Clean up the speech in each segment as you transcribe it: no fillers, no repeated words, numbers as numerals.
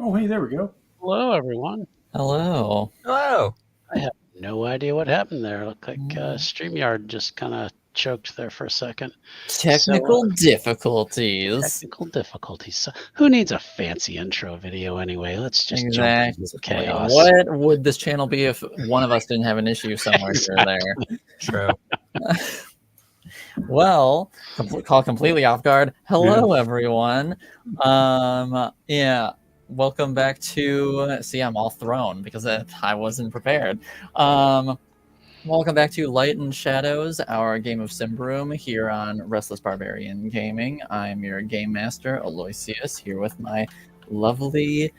Oh, hey, there we go. Hello, everyone. Hello. Hello. I have no idea what happened there. Looked like Mm. StreamYard just kind of choked there for a second. Technical difficulties. Technical difficulties. So who needs a fancy intro video anyway? Let's just jump into Exactly. chaos. What would this channel be if one of us didn't have an issue somewhere here or there? True. Well, call completely off guard. Hello, everyone. Yeah. Welcome back to. See, I'm all thrown because I wasn't prepared. Welcome back to Light and Shadows, our game of Symbaroum here on Restless Barbarian Gaming. I'm your game master, Aloysius, here with my lovely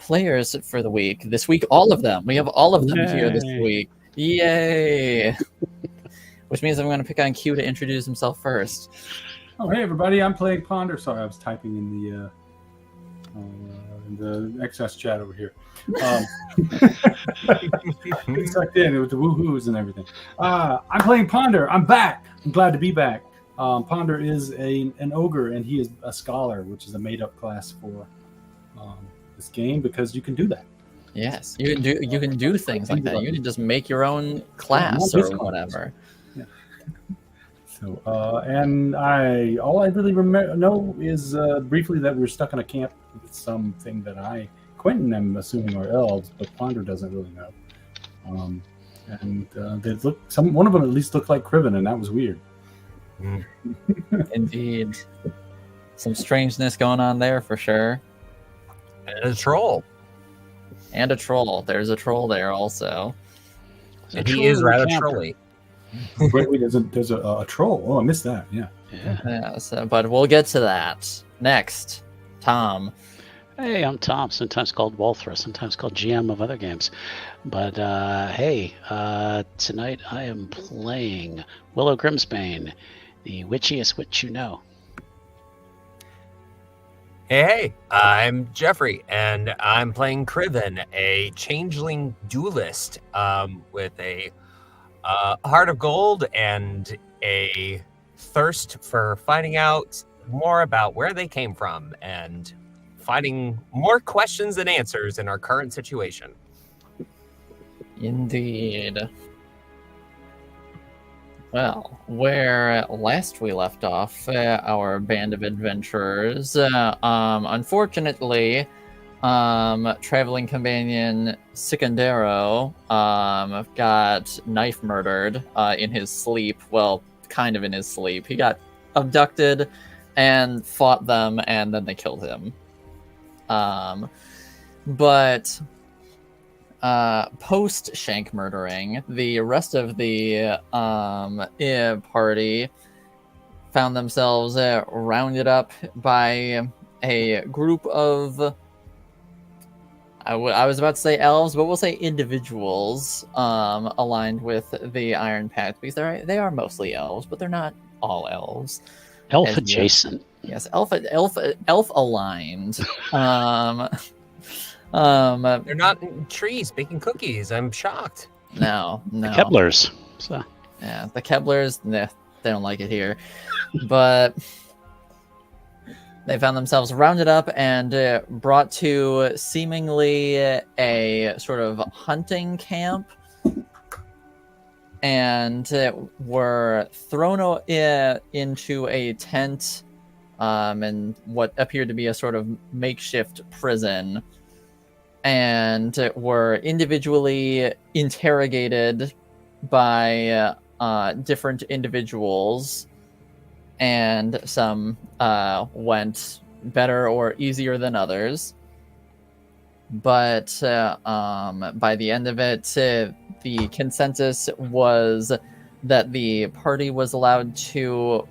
players for the week. This week, all of them. We have all of them here this Yay. week. Yay! Which means I'm going to pick on Q to introduce himself first. Oh, hey, everybody. I'm playing Ponder. Sorry, I was typing in the excess chat over here. It sucked in with the woohoos and everything. I'm playing Ponder. I'm back. I'm glad to be back. Ponder is an ogre, and he is a scholar, which is a made-up class for this game because you can do that. Yes, you can do things like that. You can just make your own class or whatever. Yeah. So, and all I really know is briefly that we're stuck in a camp with something that Quentin, I'm assuming, are elves, but Ponder doesn't really know. And they one of them at least looked like Criven, and that was weird. Indeed, some strangeness going on there for sure. And a troll. And a troll. There's a troll there also. And he is rather trolly. Wait, there's a troll. Oh, I missed that. Yeah. But we'll get to that next. Tom. Hey, I'm Tom, sometimes called Walther, sometimes called GM of other games. But hey, tonight I am playing Willow Grimsbane, the witchiest witch you know. Hey, I'm Jeffrey, and I'm playing Criven, a changeling duelist with a heart of gold and a thirst for finding out more about where they came from and finding more questions than answers in our current situation. Indeed. Well, where last we left off, our band of adventurers, unfortunately, traveling companion Sicandero got knife murdered in his sleep. Well, kind of in his sleep. He got abducted and fought them, and then they killed him. But post Shank murdering, the rest of the party found themselves rounded up by a group of, I was about to say elves, but we'll say individuals aligned with the Iron Pact, because they are mostly elves, but they're not all elves. Elf adjacent. Yes, elf aligned. They're not in trees baking cookies. I'm shocked. No. The Keblers. So. Yeah, the Keblers, nah, they don't like it here. But they found themselves rounded up and brought to seemingly a sort of hunting camp, and were thrown into a tent and what appeared to be a sort of makeshift prison, and were individually interrogated by different individuals, and some went better or easier than others. But by the end of it, the consensus was that the party was allowed to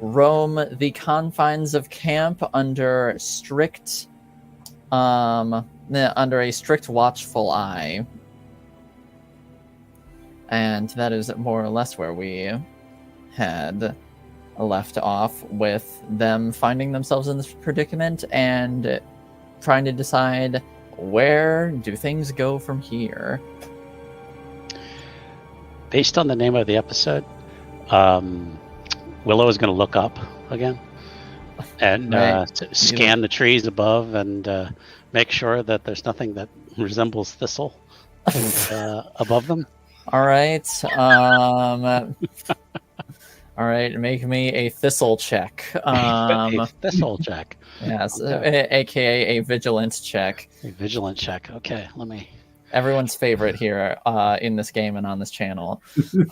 roam the confines of camp under a strict watchful eye. And that is more or less where we had left off, with them finding themselves in this predicament and trying to decide, where do things go from here? Based on the name of the episode, Willow is going to look up again. And Right. scan the trees above and make sure that there's nothing that resembles thistle above them. All right. All right. Make me a thistle check. A thistle check. Yes, Okay. aka a vigilance check. A vigilant check. Okay, let me. Everyone's favorite here in this game and on this channel.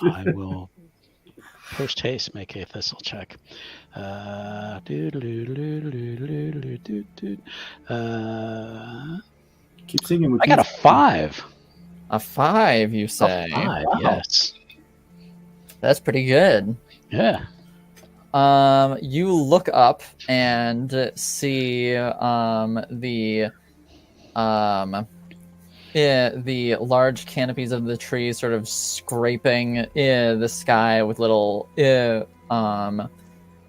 I will post haste make a thistle check. Keep singing with I got a 5. A 5, you say? A 5, Wow. yes. That's pretty good. Yeah. You look up and see the large canopies of the trees sort of scraping the sky with little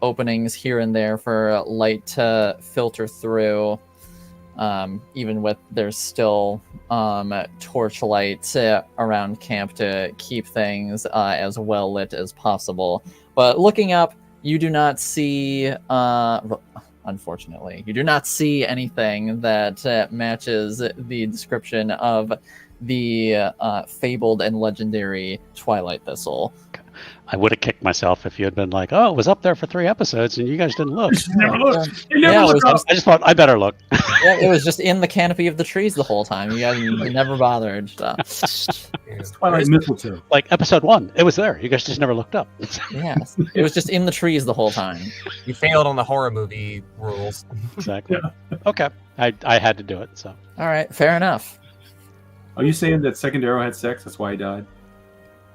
openings here and there for light to filter through. Even with there's still torchlight around camp to keep things as well lit as possible. But looking up, you do not see, unfortunately, you do not see anything that matches the description of the fabled and legendary Twilight Thistle. I would have kicked myself if you had been like, "Oh, it was up there for 3 episodes and you guys didn't look." Never looked. It Yeah, never it looked was up. I just thought I better look. Yeah, it was just in the canopy of the trees the whole time. You guys never bothered. It's Twilight mistletoe. Like episode 1, it was there. You guys just never looked up. Yes, it was just in the trees the whole time. You failed on the horror movie rules. Exactly. Okay. I had to do it. So All right, fair enough. Are you saying that Second Arrow had sex? That's why he died.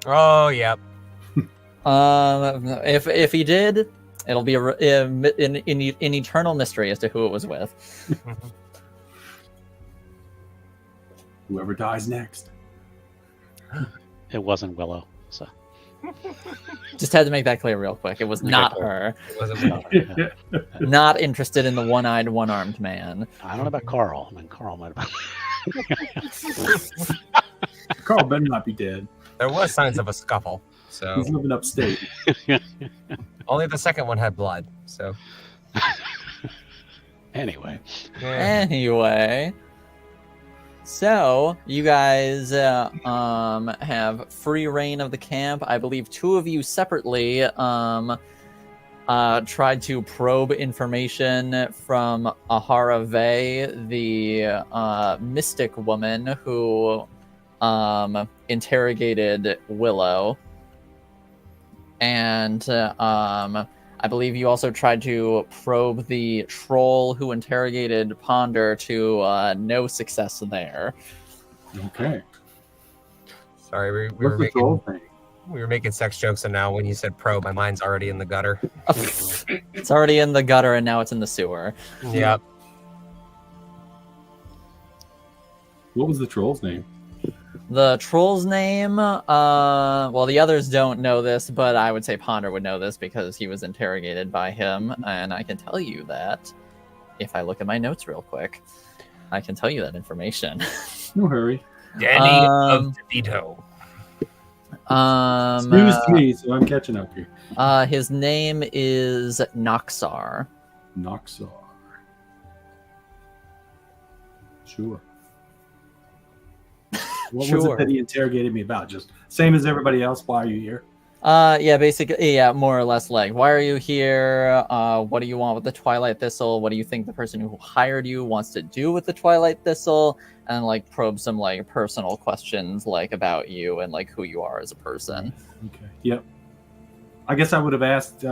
Oh, yeah. If he did, it'll be an eternal mystery as to who it was with. Whoever dies next. it wasn't Willow. So Just had to make that clear real quick. It was not her. It wasn't me. yeah. Not interested in the one-eyed, one-armed man. I don't know about Carl. I mean, Carl might have. Carl better not be dead. There was signs of a scuffle, so He's living upstate. only the second one had blood. So Anyway, yeah. Anyway, so you guys have free reign of the camp. I believe 2 of you separately tried to probe information from Ahara Vey, the mystic woman who interrogated Willow. And I believe you also tried to probe the troll who interrogated Ponder to no success there. Okay. Sorry, we What's were the troll making thing? sex jokes, and now when you said pro, my mind's already in the gutter. It's already in the gutter and now it's in the sewer. Yep. What was the troll's name? The troll's name, well, the others don't know this, but I would say Ponder would know this because he was interrogated by him, and I can tell you that if I look at my notes real quick, I can tell you that information. No hurry. Danny of DeVito. News to me, so I'm catching up here. His name is Noxar. Noxar. Sure. What was Sure. it that he interrogated me about? Just same as everybody else. Why are you here? Yeah, basically, yeah, more or less like, why are you here? What do you want with the Twilight Thistle? What do you think the person who hired you wants to do with the Twilight Thistle? And like probe some like personal questions like about you and like who you are as a person. Okay. Yep. I guess I would have asked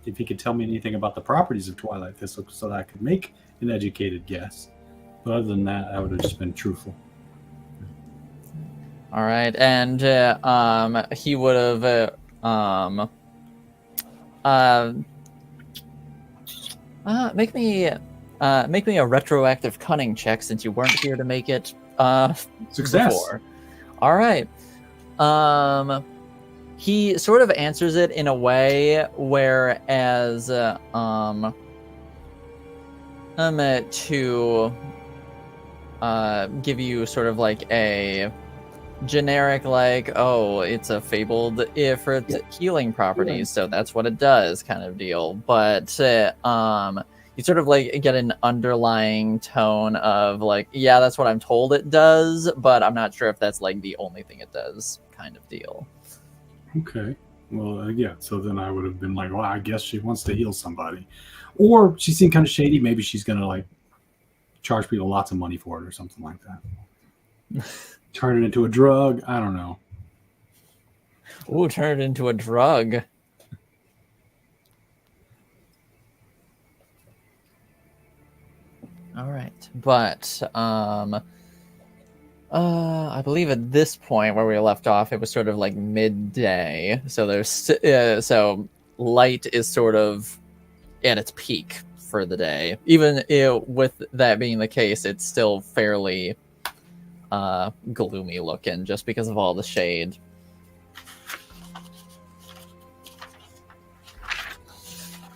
if he could tell me anything about the properties of Twilight Thistle so that I could make an educated guess. But other than that, I would have just been truthful. All right, and he would have make me a retroactive cunning check since you weren't here to make it Success. before. All right. He sort of answers it in a way whereas to give you sort of like a generic, like, oh, it's a fabled for its healing properties, so that's what it does kind of deal. But you sort of like get an underlying tone of like, yeah, that's what I'm told it does, but I'm not sure if that's like the only thing it does kind of deal. Okay. Well, yeah. So then I would have been like, well, I guess she wants to heal somebody, or she seemed kind of shady. Maybe she's gonna like charge people lots of money for it or something like that. Turn it into a drug. I don't know. Ooh, turn it into a drug. All right, but I believe at this point where we left off, it was sort of like midday. So there's so light is sort of at its peak for the day. Even with that being the case, it's still fairly gloomy looking just because of all the shade.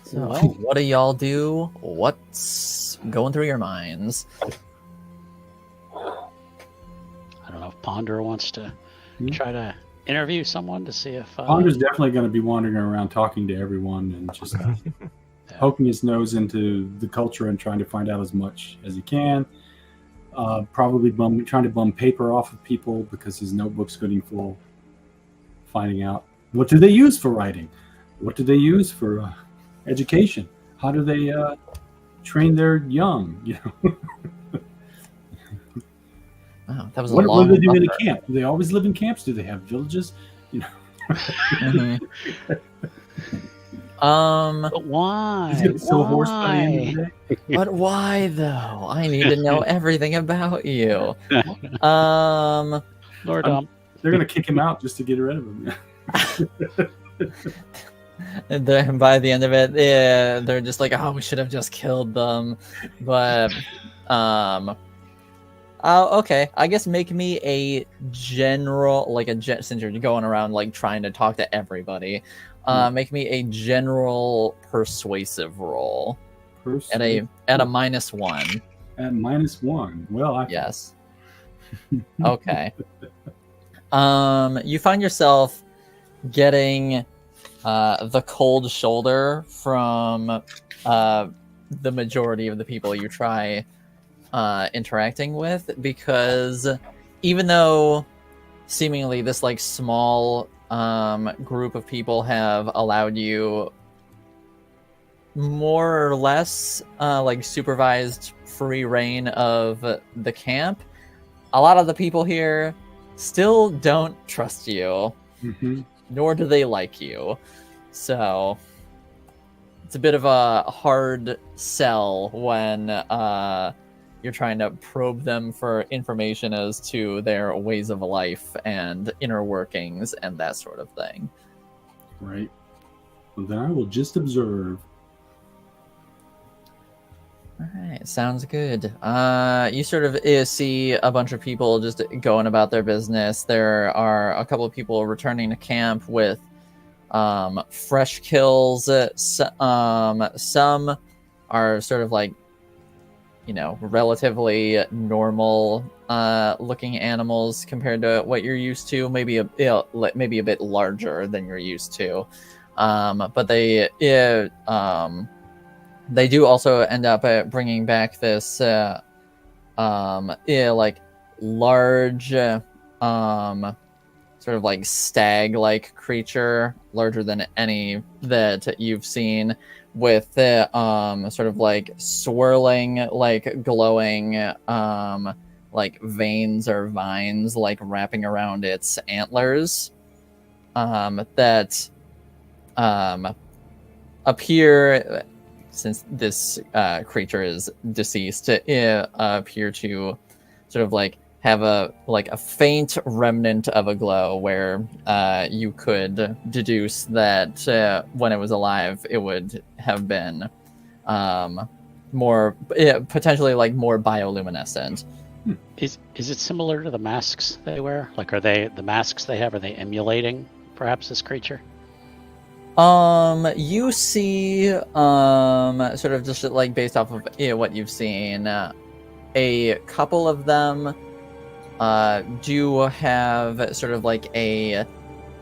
So, Well. what do y'all do? What's going through your minds? I don't know if Ponder wants to try to interview someone to see if... Ponder's definitely going to be wandering around talking to everyone and just poking his nose into the culture and trying to find out as much as he can. Probably trying to bum paper off of people because his notebook's getting full. Finding out, what do they use for writing? What do they use for education? How do they train their young? You know. Wow, that was What long do they do in a buffer. camp? Do they always live in camps? Do they have villages? You know. But why? He's gonna sell a horse by the end of the day. But why though? I need to know everything about you. Lord, They're gonna kick him out just to get rid of him. And then by the end of it, yeah, they're just like, oh, we should have just killed them. But okay, I guess make me a general, like since you're going around like trying to talk to everybody, make me a general persuasive roll at a -1. At -1. Well, Yes. Okay. You find yourself getting the cold shoulder from the majority of the people you try interacting with, because even though seemingly this like small group of people have allowed you more or less like supervised free reign of the camp, a lot of the people here still don't trust you, nor do they like you. So it's a bit of a hard sell when you're trying to probe them for information as to their ways of life and inner workings and that sort of thing. Right. Well, then I will just observe. All right, sounds good. You sort of see a bunch of people just going about their business. There are a couple of people returning to camp with fresh kills. Some are sort of like, you know, relatively normal looking animals compared to what you're used to. Maybe a bit larger than you're used to. But they do also end up bringing back this like large sort of like stag-like creature, larger than any that you've seen, with sort of like swirling, like glowing like veins or vines like wrapping around its antlers that appear, since this creature is deceased, appear to sort of like have a faint remnant of a glow where you could deduce that when it was alive, it would have been more potentially like more bioluminescent. Is it similar to the masks they wear? Like, are they the masks they have? Are they emulating perhaps this creature? You see, sort of just like based off of what you've seen, a couple of them do have sort of like a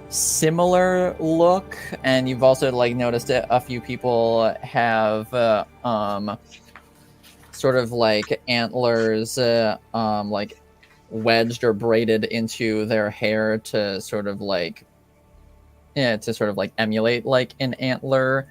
similar look, and you've also like noticed that a few people have sort of like antlers like wedged or braided into their hair to sort of like emulate like an antler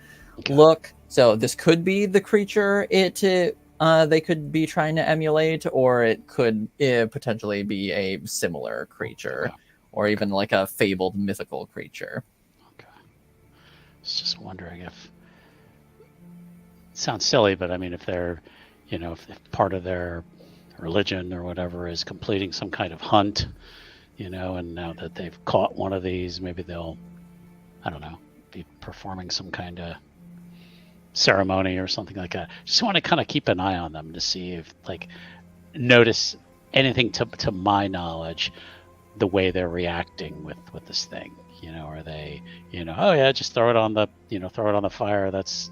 look. So this could be the creature they could be trying to emulate, or it could potentially be a similar creature, or even like a fabled mythical creature. Okay. I was just wondering if it sounds silly, but I mean, if they're, if part of their religion or whatever is completing some kind of hunt, and now that they've caught one of these, maybe they'll, I don't know, be performing some kind of ceremony or something like that. Just want to kind of keep an eye on them to see if, like, notice anything to my knowledge, the way they're reacting with this thing. Are they, oh yeah, just throw it on the fire. That's,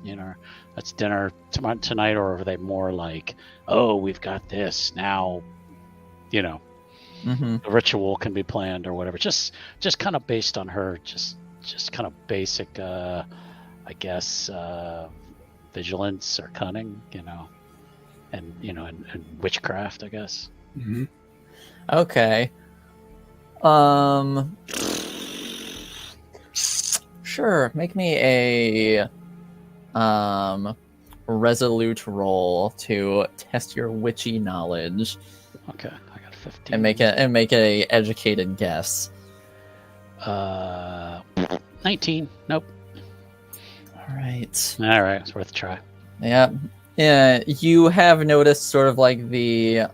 that's dinner tonight. Or are they more like, oh, we've got this now, the ritual can be planned or whatever. Just kind of based on her, just kind of basic, I guess, vigilance or cunning, and and witchcraft, I guess. Mm-hmm. Okay. Sure. Make me a resolute roll to test your witchy knowledge. Okay, I got 15. And make a educated guess. 19. Nope. All right. It's worth a try. Yeah. Yeah. You have noticed sort of like the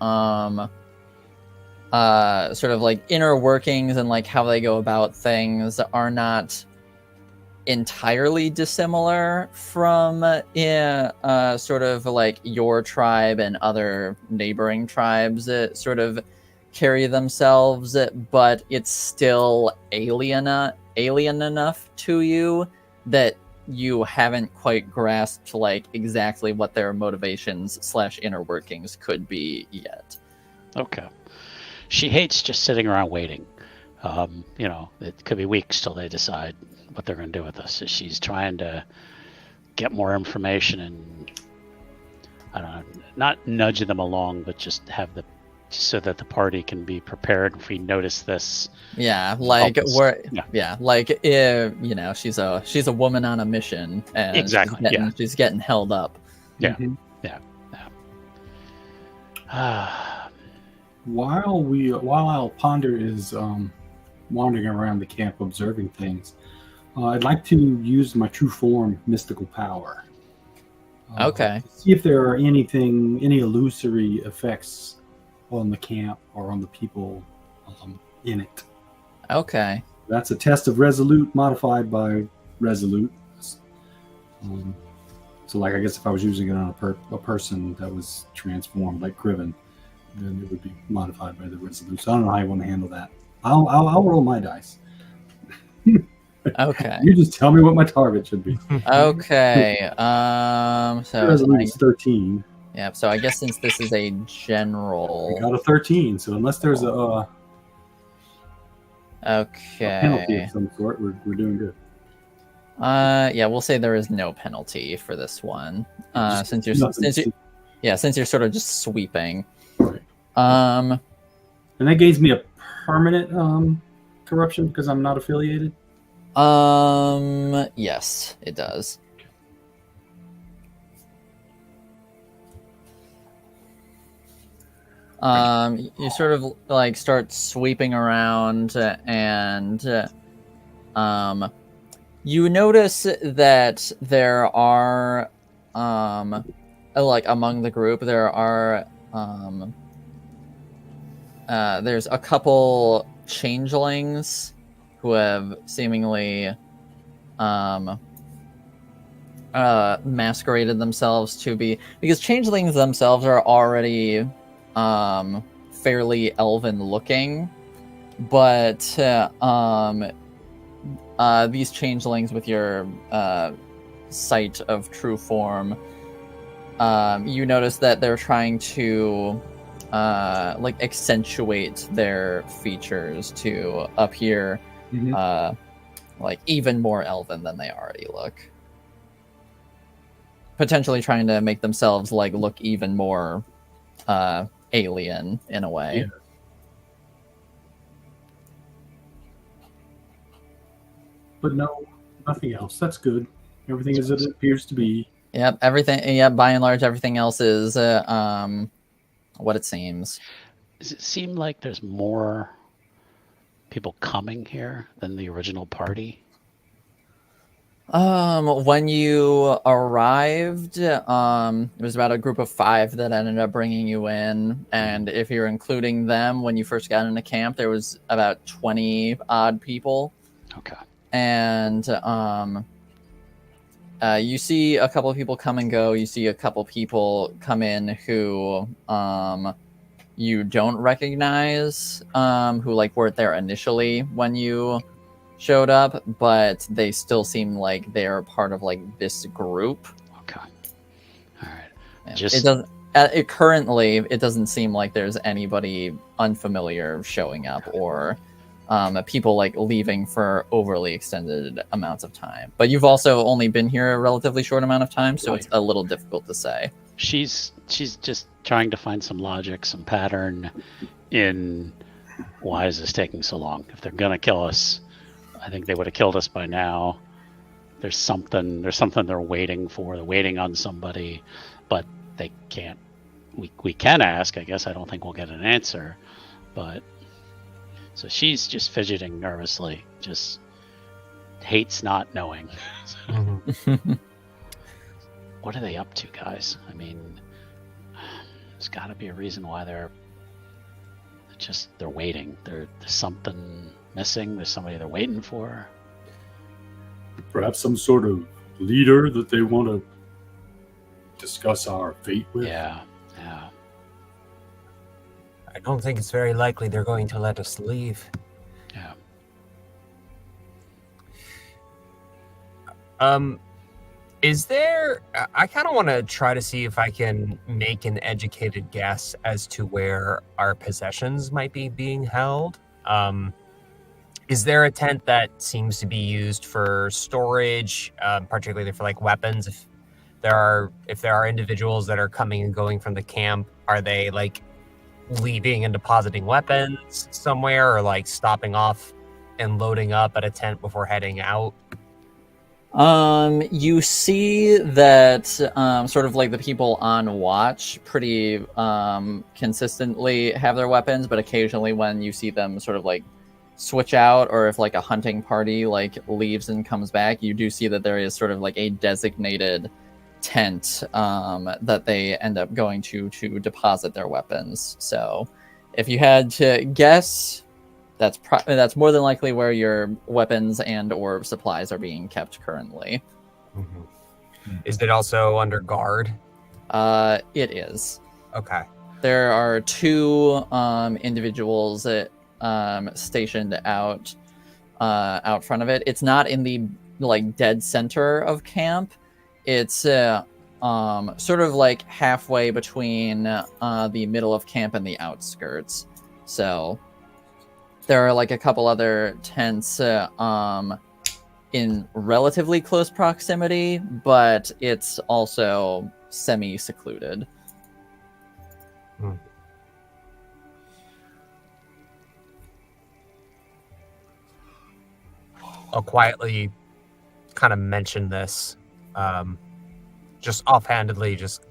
sort of like inner workings and like how they go about things are not entirely dissimilar from sort of like your tribe and other neighboring tribes that sort of carry themselves, but it's still alien enough to you that you haven't quite grasped like exactly what their motivations / inner workings could be yet. Okay. She hates just sitting around waiting. It could be weeks till they decide what they're going to do with us. So she's trying to get more information and, I don't know, not nudge them along, but just have so that the party can be prepared if we notice this. Yeah, like she's a woman on a mission, and exactly. She's getting held up. Yeah, Mm-hmm. yeah. While Ponder is wandering around the camp observing things, I'd like to use my true form mystical power. Okay. To see if there are any illusory effects on the camp or on the people in it. Okay. That's a test of resolute modified by resolute. So, like, I guess if I was using it on a person that was transformed, like Criven, then it would be modified by the resolute. So I don't know how you want to handle that. I'll roll my dice. Okay. You just tell me what my target should be. Okay. So resolute is 13. Yeah. So I guess since this is a general, I got a 13. So unless there's a penalty of some sort, we're doing good. Yeah, we'll say there is no penalty for this one. Since you're sort of just sweeping. Right. And that gives me a permanent corruption because I'm not affiliated. Yes, it does. You sort of like start sweeping around, and you notice that there are like among the group there are there's a couple changelings who have seemingly masqueraded themselves to be, because changelings themselves are already fairly elven looking, but these changelings with your sight of true form, you notice that they're trying to like accentuate their features to appear Mhm. like even more elven than they already look. Potentially trying to make themselves like look even more alien in a way. Yeah. But no, nothing else. That's good. Everything as it appears to be. Yep, everything. Yeah, by and large, everything else is what it seems. Does it seem like there's more people coming here than the original party? When you arrived, it was about a group of 5 that ended up bringing you in, and if you're including them, when you first got into camp, there was about 20 odd people, Okay. and you see a couple of people come and go. You see a couple people come in who you don't recognize, who like weren't there initially when you showed up, but they still seem like they're part of like this group. Okay. All right. Yeah. Just It doesn't. Currently, it doesn't seem like there's anybody unfamiliar showing up or people like leaving for overly extended amounts of time. But you've also only been here a relatively short amount of time, so Right. it's a little difficult to say. she's just trying to find some logic, some pattern in why is this taking so long? If they're gonna kill us, I think they would have killed us by now. There's something they're waiting for. They're waiting on somebody, but they can't. We can ask, I guess. I don't think we'll get an answer, but so she's just fidgeting nervously, just hates not knowing. Mhm. What are they up to, guys? I mean, there's got to be a reason why they're waiting. There's something missing. There's somebody they're waiting for. Perhaps some sort of leader that they want to discuss our fate with. Yeah. I don't think it's very likely they're going to let us leave. Yeah. Is there... I kind of want to try to see if I can make an educated guess as to where our possessions might be being held. Is there a tent that seems to be used for storage, particularly for like weapons? If there are individuals that are coming and going from the camp, are they like leaving and depositing weapons somewhere, or like stopping off and loading up at a tent before heading out? You see that sort of like the people on watch pretty consistently have their weapons, but occasionally when you see them sort of like switch out, or if like a hunting party like leaves and comes back, you do see that there is sort of like a designated tent that they end up going to deposit their weapons. So if you had to guess, that's more than likely where your weapons and or supplies are being kept currently. Mm-hmm. Is it also under guard? It is. Okay. There are 2 individuals that stationed out front of it. It's not in the like dead center of camp. It's sort of like halfway between the middle of camp and the outskirts. So there are like a couple other tents in relatively close proximity, but it's also semi-secluded. I'll quietly kind of mention this, just offhandedly. Just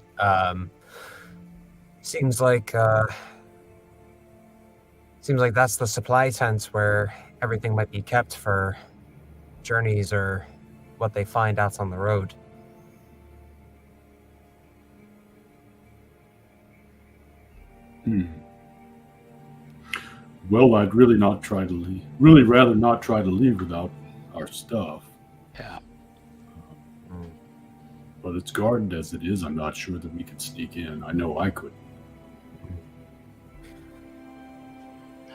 seems like that's the supply tents where everything might be kept for journeys or what they find out on the road. Well, I'd really not try to leave. Really rather not try to leave without our stuff. Yeah. But it's guarded as it is. I'm not sure that we could sneak in. I know I could.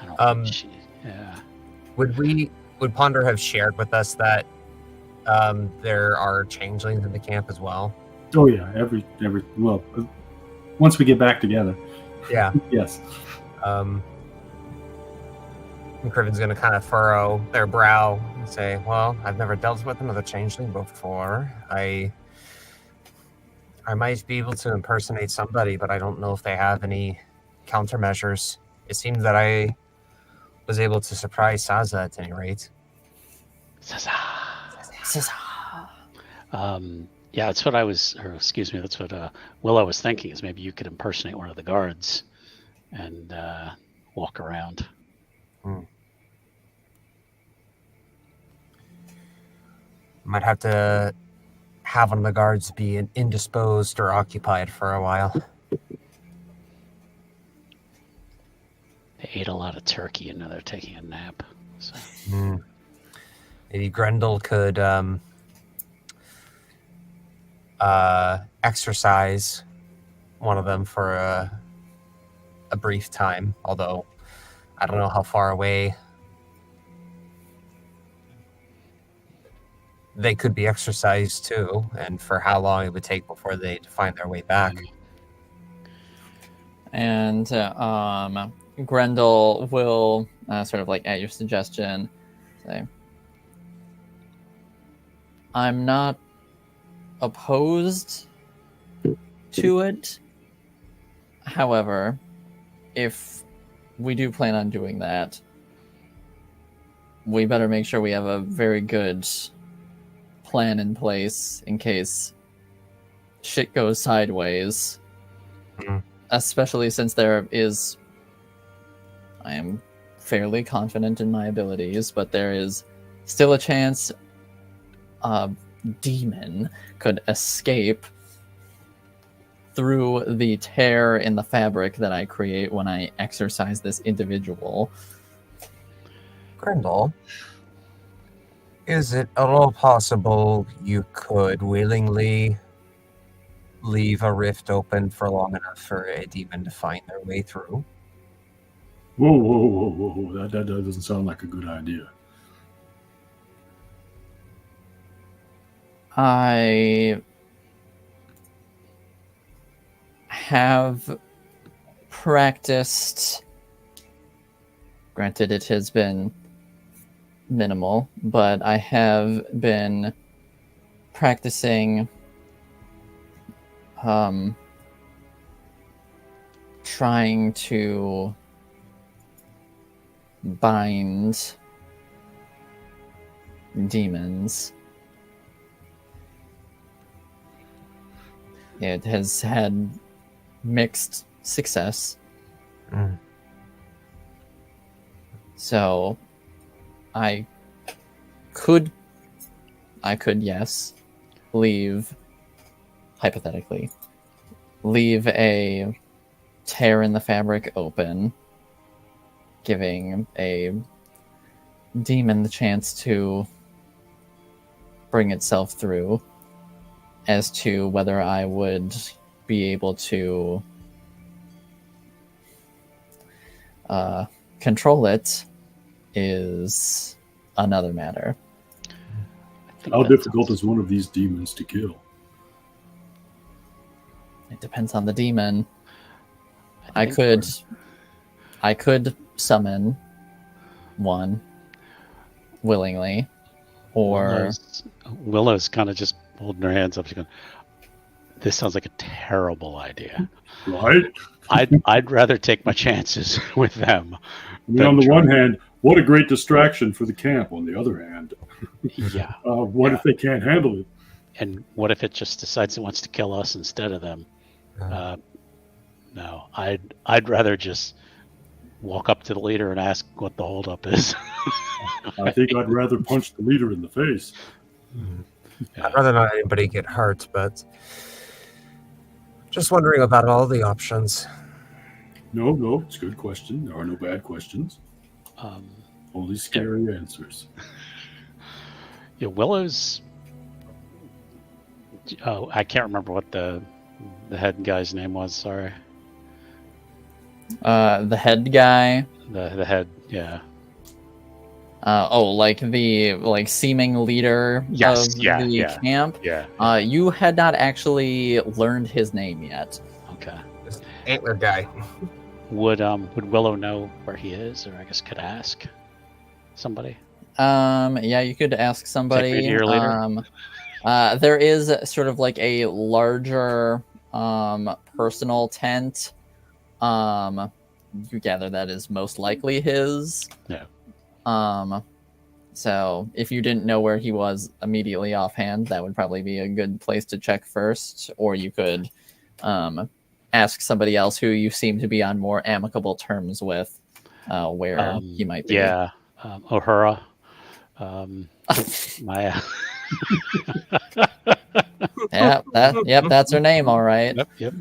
I don't think yeah. Would Ponder have shared with us that there are changelings in the camp as well? Oh yeah, every well, once we get back together, Yeah. Yes. And Criven's going to kind of furrow their brow and say, well, I've never dealt with another changeling before. I might be able to impersonate somebody, but I don't know if they have any countermeasures. It seems that I was able to surprise Saza at any rate. Yeah, that's what I was, or excuse me, that's what Willow was thinking, is maybe you could impersonate one of the guards and walk around. Might have to have one of the guards be indisposed or occupied for a while. They ate a lot of turkey and now they're taking a nap. So. Maybe Grendel could exercise one of them for a brief time, although I don't know how far away they could be exercised too, and for how long it would take before they'd find their way back. And Grendel will sort of like at your suggestion say, I'm not opposed to it. However, if we do plan on doing that, we better make sure we have a very good plan in place in case shit goes sideways. Especially since there is, I am fairly confident in my abilities, but there is still a chance a demon could escape through the tear in the fabric that I create when I exercise this individual. Grendel, is it at all possible you could willingly leave a rift open for long enough for a demon to find their way through? Whoa. That doesn't sound like a good idea. I have practiced, granted it has been minimal, but I have been practicing trying to bind demons. It has had mixed success. So I could, yes, hypothetically, leave a tear in the fabric open, giving a demon the chance to bring itself through. As to whether I would be able to control it is another matter. How difficult is one of these demons to kill? It depends on the demon. I could summon one willingly, or Willow's kind of just holding her hands up. She's going, this sounds like a terrible idea. Right? I'd rather take my chances with them. I mean, on the one hand, what a great distraction for the camp. On the other hand, what if they can't handle it? And what if it just decides it wants to kill us instead of them? No, I'd rather just walk up to the leader and ask what the holdup is. I think I'd rather punch the leader in the face. Yeah. I'd rather not anybody get hurt, but just wondering about all the options. No, it's a good question. There are no bad questions. Only scary answers. Yeah, Willow's. Oh, I can't remember what the head guy's name was. Sorry. The head guy. The head, yeah. Like the seeming leader of the camp. Yeah. You had not actually learned his name yet. Okay. antler guy. Would Willow know where he is, or I guess could ask somebody? Yeah, you could ask somebody. Take me to your leader. There is sort of like a larger personal tent. You gather that is most likely his. Yeah. So if you didn't know where he was immediately offhand, that would probably be a good place to check first. Or you could ask somebody else who you seem to be on more amicable terms with, where he might be. Yeah, Uhura. My. Yep, that's her name, all right. Yep.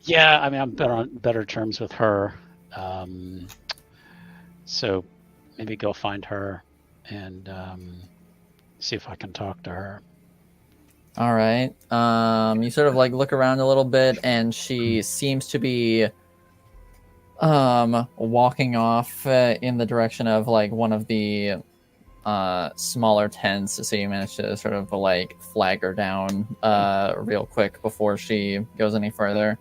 Yeah, I mean, I'm on better terms with her. So maybe go find her and see if I can talk to her. All right. You sort of like look around a little bit, and she seems to be walking off in the direction of like one of the smaller tents. So you manage to sort of like flag her down real quick before she goes any further.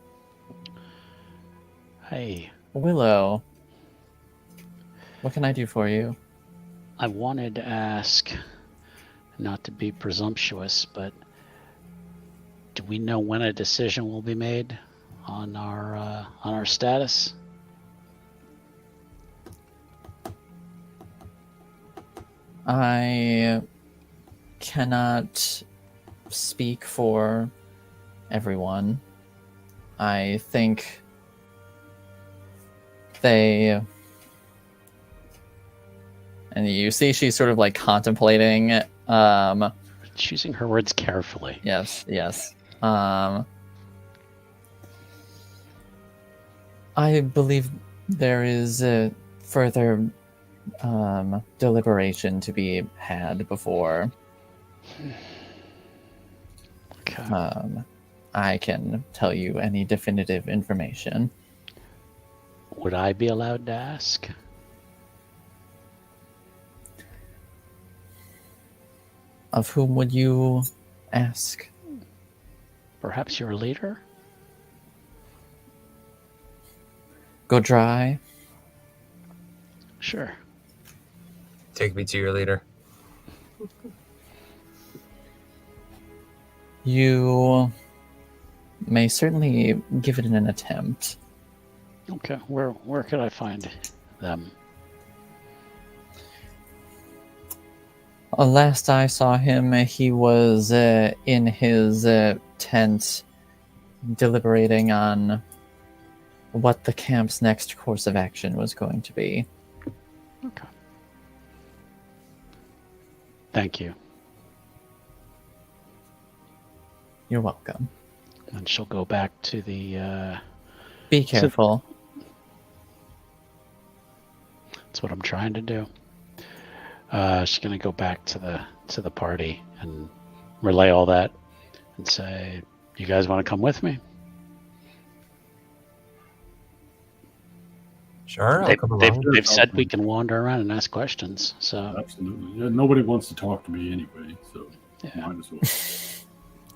Hey, Willow, what can I do for you? I wanted to ask, not to be presumptuous, but do we know when a decision will be made on our status? I cannot speak for everyone. I think they... And you see she's sort of like contemplating. Choosing her words carefully. Yes. I believe there is further deliberation to be had before I can tell you any definitive information. Would I be allowed to ask? Of whom would you ask? Perhaps your leader? Go dry. Sure. Take me to your leader. You may certainly give it an attempt. Okay, where could I find them? Last I saw him, he was in his tent deliberating on what the camp's next course of action was going to be. Okay. Thank you. You're welcome. And she'll go back to the... Be careful. That's what I'm trying to do. She's going to go back to the party and relay all that and say, you guys want to come with me? Sure, I'll come along. They've said we can wander around and ask questions. So Absolutely. Yeah, nobody wants to talk to me anyway, so yeah. might as well.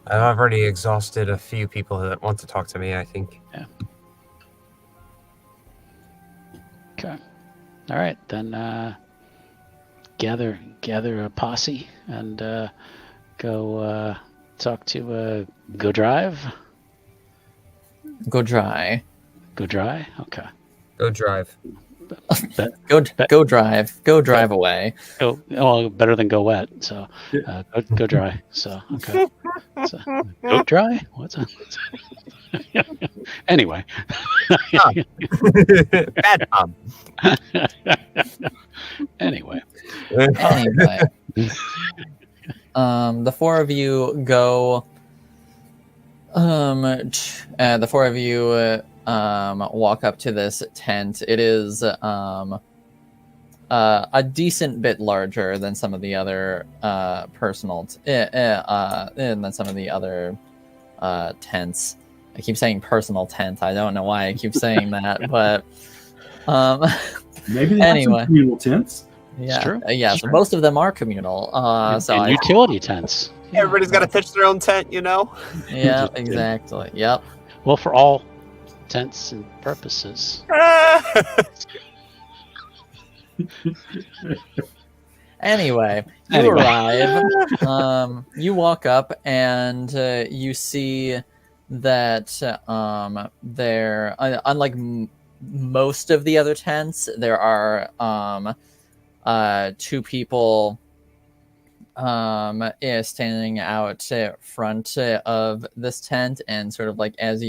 I've already exhausted a few people that want to talk to me, I think. Yeah. Okay. All right, then gather a posse and go talk to Go Drive. Go dry. Go Dry? Okay. Go drive. Go drive. Go drive away. Oh, better than Go Wet. So go Dry. So okay. So, Go Dry? What's that? Anyway. Bad Tom. Anyway. The four of you go. The four of you walk up to this tent. It is a decent bit larger than some of the other than some of the other tents. I keep saying personal tent. I don't know why I keep saying that, but maybe they anyway. have some communal tents. Yeah, true. Yeah. It's so true. most of them are communal. And utility tents. Everybody's got to pitch their own tent, you know? Yeah, exactly. Yep. Well, for all intents and purposes. Anyway, you arrive. You walk up and you see that there, unlike most of the other tents, there are two people standing out front of this tent, and sort of like as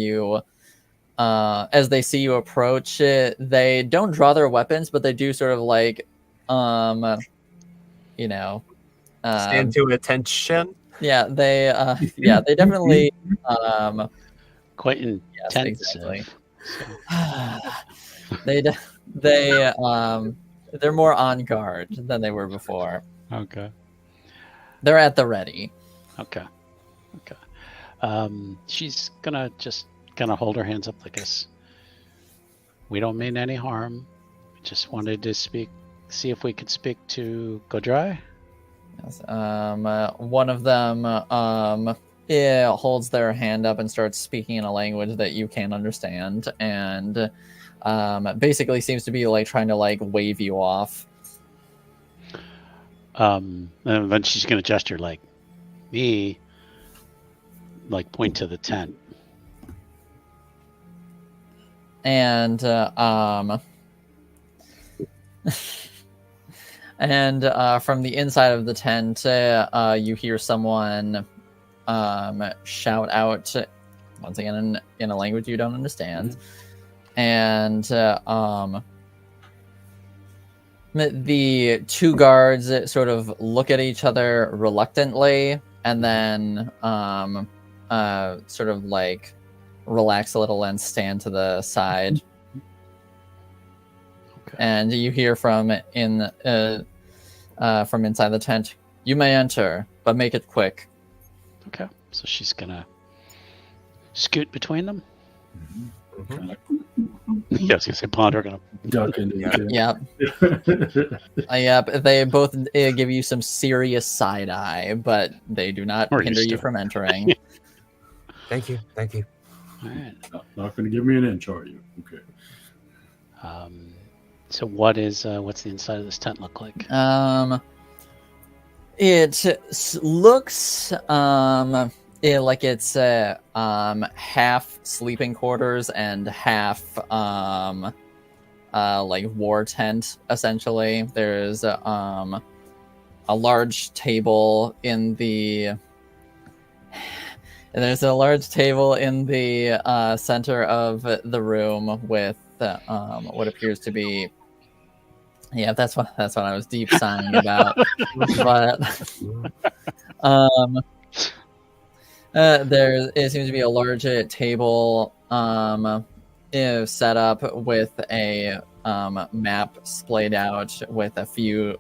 they see you approach, they don't draw their weapons, but they do sort of like Stand to attention. yeah, they definitely Quite yes, intensive. exactly. They're more on guard than they were before. Okay. They're at the ready. Okay. She's gonna just kind of hold her hands up like this. We don't mean any harm. We just wanted to see if we could speak to Godry. Yes. One of them holds their hand up and starts speaking in a language that you can't understand, and basically seems to be like trying to like wave you off. And then she's gonna gesture like me, like point to the tent. And from the inside of the tent, you hear someone shout out once again in a language you don't understand, and the two guards sort of look at each other reluctantly, and then sort of like relax a little and stand to the side. Okay. And you hear from inside the tent, "You may enter, but make it quick." Okay. So she's gonna scoot between them. Yeah, I was gonna say Ponder gonna Duck into it. Yep. Yep. They both give you some serious side eye, but they do not We're hinder used you to from entering. Thank you. All right. Not going to give me an inch, are you? Okay. So what's the inside of this tent look like? It looks like it's half sleeping quarters and half like war tent, essentially. There's a large table in the center of the room with what appears to be. Yeah, that's what I was deep sighing about. But it seems to be a large table set up with a map splayed out with a few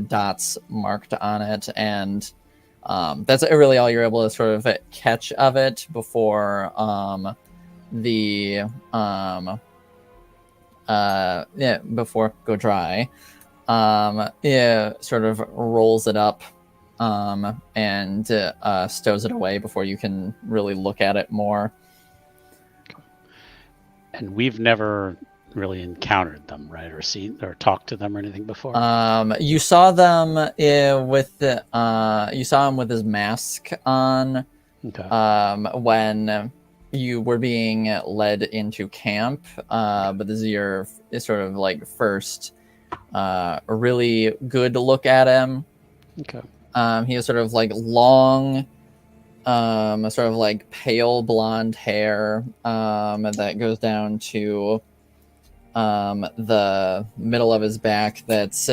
dots marked on it, and that's really all you're able to sort of catch of it before before Go Dry sort of rolls it up and stows it away before you can really look at it more. And we've never really encountered them, right, or seen or talked to them or anything before. You saw them with his mask on. Okay. When you were being led into camp, but this is your sort of like first really good look at him. Okay. He has sort of like long, sort of like pale blonde hair that goes down to the middle of his back, that's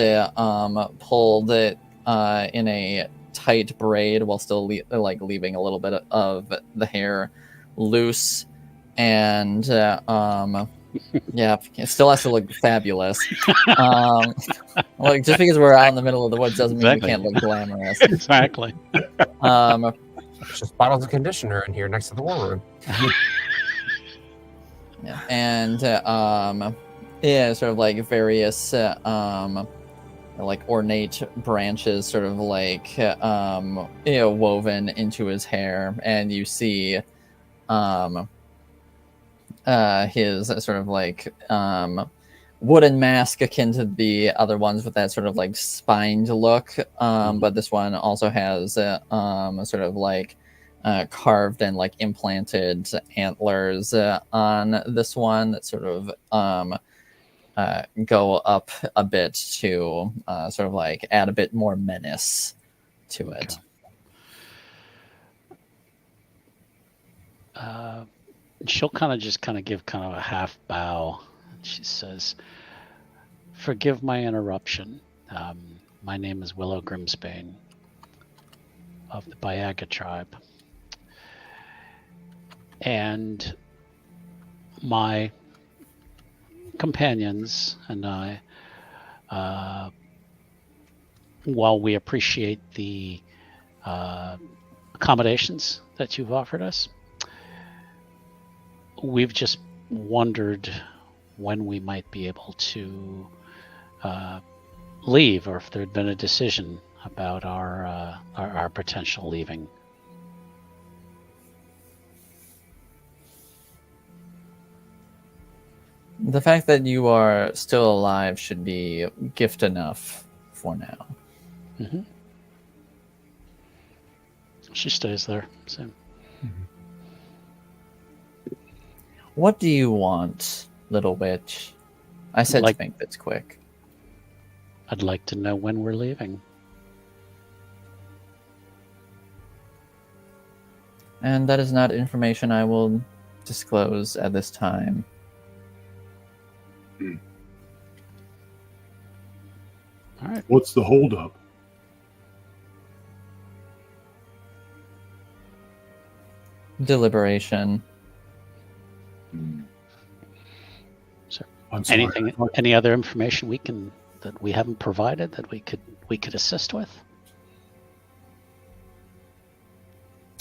pulled in a tight braid while still leaving a little bit of the hair loose, and yeah, it still has to look fabulous. Like, just because we're out in the middle of the woods doesn't mean we can't look glamorous. Exactly. There's just bottles of conditioner in here next to the war room. Yeah, and yeah, sort of like various like ornate branches sort of like woven into his hair, and you see his sort of like wooden mask akin to the other ones with that sort of like spined look, but this one also has sort of like carved and like implanted antlers on this one that sort of go up a bit to sort of like add a bit more menace to it. Okay. She'll kind of give kind of a half bow. She says, "Forgive my interruption. My name is Willow Grimsbane of the Bayaga tribe. And my companions and I, while we appreciate the accommodations that you've offered us, we've just wondered when we might be able to leave, or if there had been a decision about our potential leaving." The fact that you are still alive should be gift enough for now. Mm-hmm. She stays there. So. What do you want, little witch? I said to make this quick. I'd like to know when we're leaving. And that is not information I will disclose at this time. All right. What's the holdup? Deliberation. So, I'm sorry. anything? Any other information that we haven't provided that we could assist with?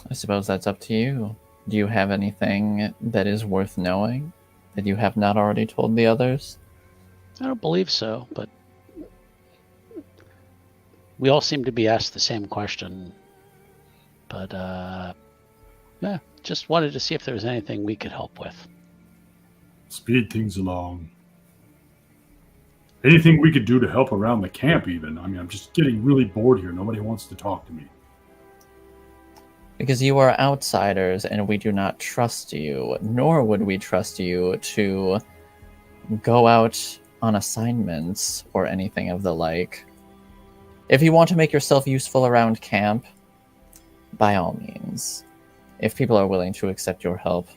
I suppose that's up to you. Do you have anything that is worth knowing that you have not already told the others? I don't believe so, but we all seem to be asked the same question. But yeah, just wanted to see if there was anything we could help with. Speed things along. Anything we could do to help around the camp, even. I mean, I'm just getting really bored here. Nobody wants to talk to me. Because you are outsiders and we do not trust you, nor would we trust you to go out on assignments or anything of the like. If you want to make yourself useful around camp, by all means. If people are willing to accept your help,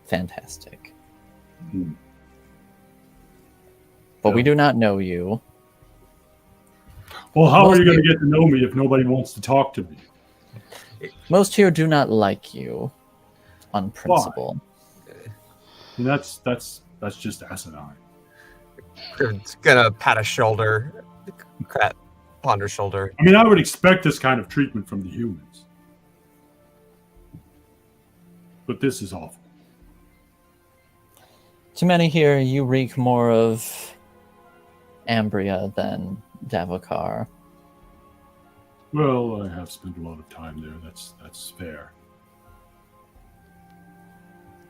fantastic. But we do not know you. Well, how are you going to get to know me if nobody wants to talk to me? Most here do not like you, on principle. And that's just asinine. It's gonna pat a shoulder, Ponder's shoulder. I mean, I would expect this kind of treatment from the humans, but this is awful. To many here, you reek more of Ambria than Davokar. Well, I have spent a lot of time there. That's fair.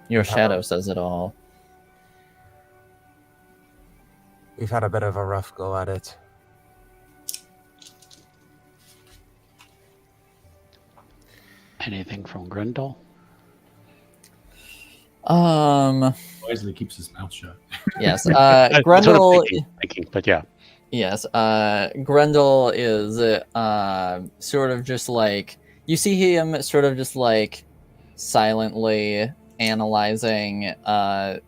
Your shadow says it all. We've had a bit of a rough go at it. Anything from Grendel? Wisely keeps his mouth shut. Yes, Grendel. Grendel. Thinking, but yeah. Yes, Grendel is sort of just like, you see him sort of just like silently analyzing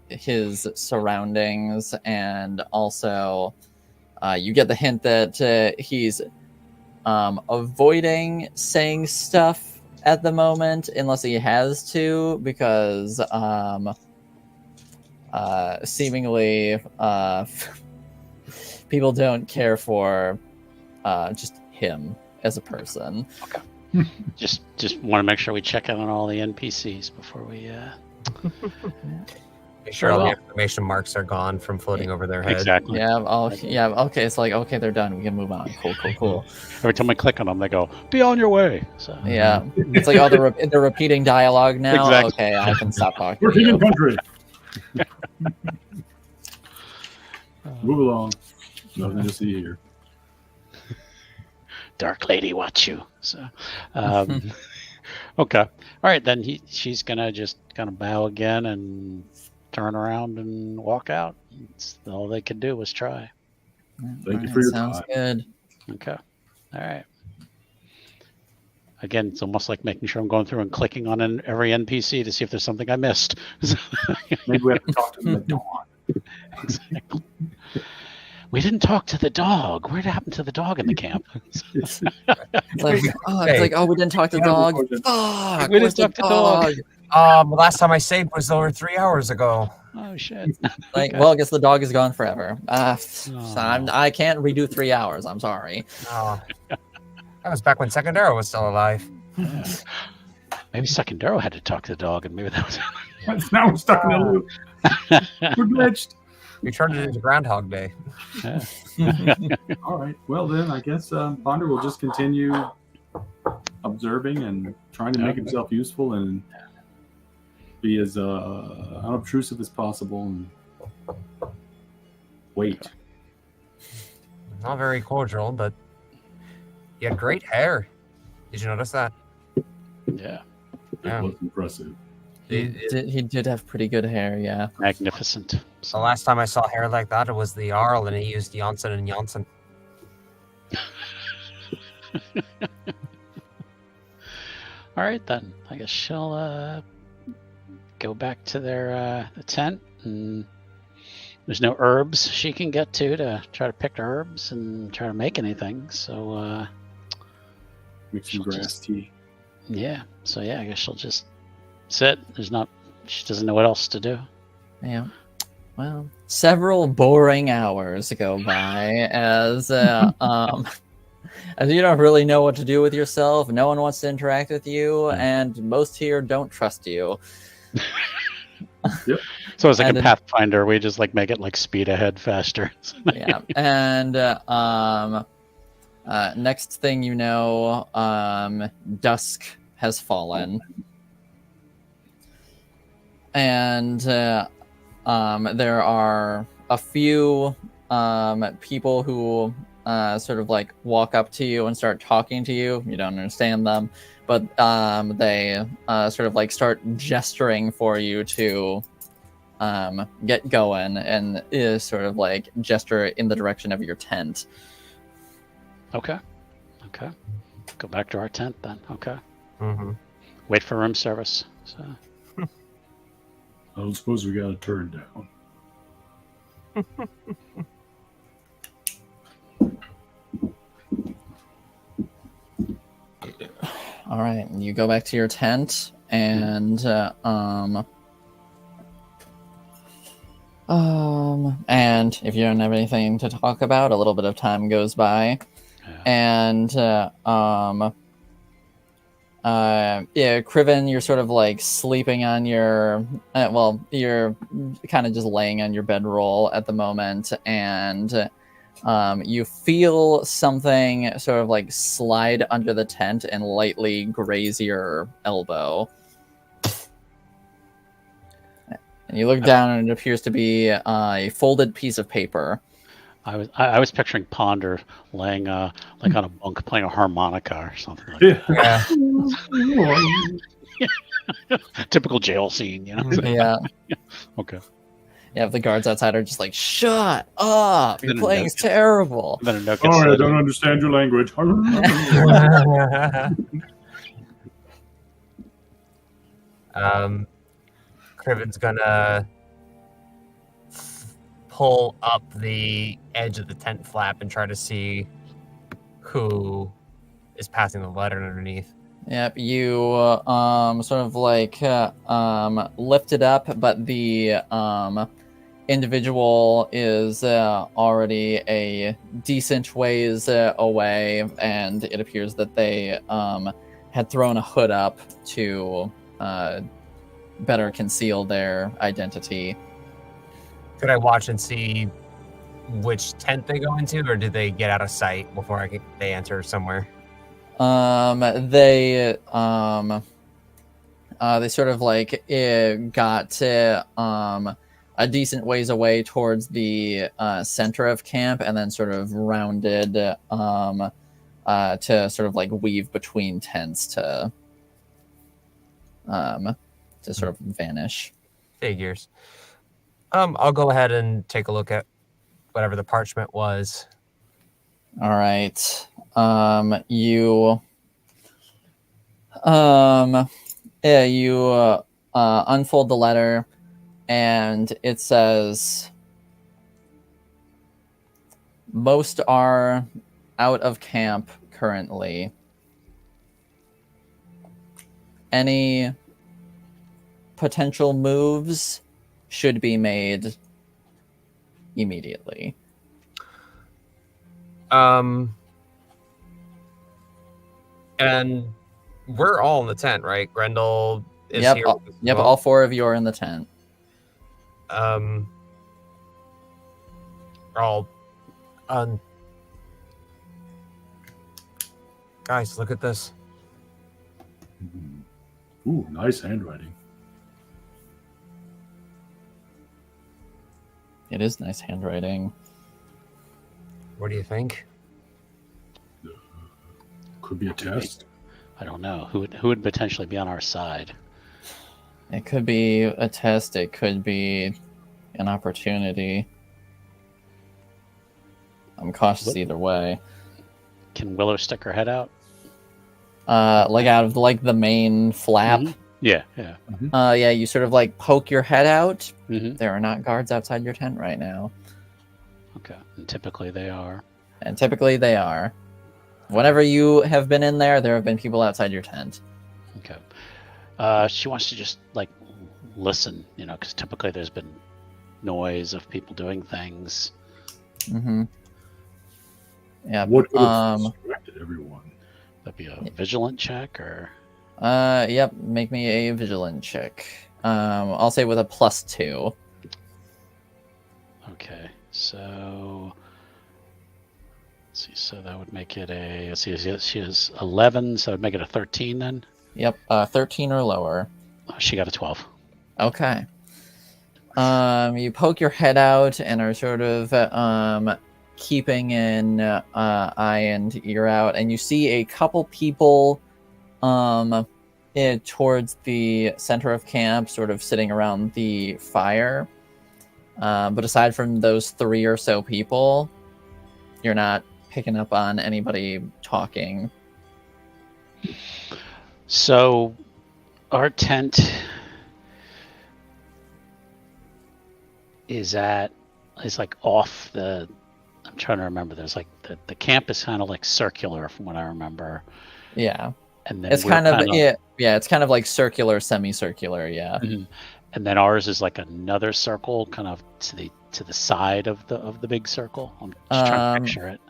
his surroundings, and also you get the hint that he's avoiding saying stuff at the moment unless he has to, because seemingly people don't care for just him as a person. Okay. Just want to make sure we check out on all the NPCs before we. Make sure Very all well. the exclamation marks are gone from floating over their head. Exactly. Yeah. Oh, yeah. Okay. It's like, okay, they're done. We can move on. Cool. Every time I click on them, they go, "Be on your way." So Yeah. It's like, oh, they're repeating dialogue now. Exactly. Okay, I can stop talking We're to king you. and country. Move along. Nothing to see here. Dark Lady, watch you. So, okay, all right. Then she's gonna just kind of bow again and turn around and walk out. It's, all they could do was try. Thank you for your Sounds time. good. Okay, all right. Again, it's almost like making sure I'm going through and clicking on every NPC to see if there's something I missed. Maybe we have to talk to them at dawn. Exactly. We didn't talk to the dog. What happened to the dog in the camp? It's like, oh, we didn't talk to the Cannibal dog. poison. Fuck, We didn't where's the talk to dog. The last time I saved was over 3 hours ago. Oh shit! Like, Okay. well, I guess the dog is gone forever. So Oh. I can't redo 3 hours. I'm sorry. Oh, that was back when Secondero was still alive. Yeah. Maybe Secondero had to talk to the dog, and maybe that was. Now we're stuck in the loop. We're glitched. We turned it into Groundhog Day. Yeah. All right. Well, then I guess Ponder will just continue observing and trying to make himself useful and be as unobtrusive as possible and wait. Not very cordial, but he had great hair. Did you notice that? Yeah. That was impressive. He did have pretty good hair, yeah. Magnificent. The last time I saw hair like that, it was the Jarl, and he used Janssen and Janssen. All right, then. I guess she'll go back to their the tent, and there's no herbs she can get to try to pick herbs and try to make anything. So Make some grass tea. yeah. So yeah, I guess she'll just sit. She doesn't know what else to do. Yeah. Well, several boring hours go by as you don't really know what to do with yourself. No one wants to interact with you, and most here don't trust you. Yep. So it's like And a then- Pathfinder. We just like make it like speed ahead faster. Yeah. And next thing you know, dusk has fallen. And there are a few people who sort of like walk up to you and start talking to you. You don't understand them, but they sort of like start gesturing for you to get going, and is sort of like gesture in the direction of your tent. Okay. Go back to our tent then. Okay. Mm-hmm. Wait for room service. So I don't suppose we got to turn down. All right, you go back to your tent, and and if you don't have anything to talk about, a little bit of time goes by, and Criven, you're sort of like sleeping on your you're kind of just laying on your bedroll at the moment, and you feel something sort of like slide under the tent and lightly graze your elbow. And you look down, and it appears to be a folded piece of paper. I was picturing Ponder laying like on a bunk playing a harmonica or something like that. Yeah. Typical jail scene, you know. Yeah. Okay. Yeah, the guards outside are just like, "Shut up! Your Then playing's terrible." Then a note gets Sorry, I said, don't understand your language. Criven's gonna pull up the edge of the tent flap and try to see who is passing the letter underneath. Yep, you sort of like lift it up, but the individual is already a decent ways away, and it appears that they had thrown a hood up to better conceal their identity. Could I watch and see which tent they go into, or do they get out of sight before they enter somewhere? They sort of like got a decent ways away towards the center of camp, and then sort of rounded to sort of like weave between tents to sort of vanish. Figures. I'll go ahead and take a look at whatever the parchment was. All right. You unfold the letter, and it says, most are out of camp currently. Any potential moves should be made immediately. And we're all in the tent, right? Grendel is Yep, here. all, with us as yep. well. All four of you are in the tent. We're all guys, look at this. Ooh, nice handwriting. It is nice handwriting. What do you think? Could be a test. I don't know who would potentially be on our side. It could be a test. It could be an opportunity. I'm cautious either way. Can Willow stick her head out? Like out of like the main flap. Mhm. Yeah. Yeah. You sort of like poke your head out. Mm-hmm. There are not guards outside your tent right now, Okay. And typically they are. and typically they are. Whenever you have been in there, there have been people outside your tent. Okay. She wants to just like listen, because typically there's been noise of people doing things. Mm-hmm. Yeah. What could have distracted everyone? That'd be a vigilant check, or Yep. Make me a vigilant check. I'll say with a +2. okay. So let's see. So that would make it a. Let's see. She has 11, so that would make it a 13 then. Yep. 13 or lower. Oh, she got a 12. Okay. You poke your head out and are sort of keeping an eye and ear out, and you see a couple people towards the center of camp, sort of sitting around the fire. But aside from those 3 or so people, you're not picking up on anybody talking. So our tent is like off the. I'm trying to remember. There's like the camp is kind of like circular from what I remember. Yeah. And then It's kind of it's kind of like circular, semicircular, yeah. Mhm. And then ours is like another circle, kind of to the side of the big circle. I'm just trying to picture it.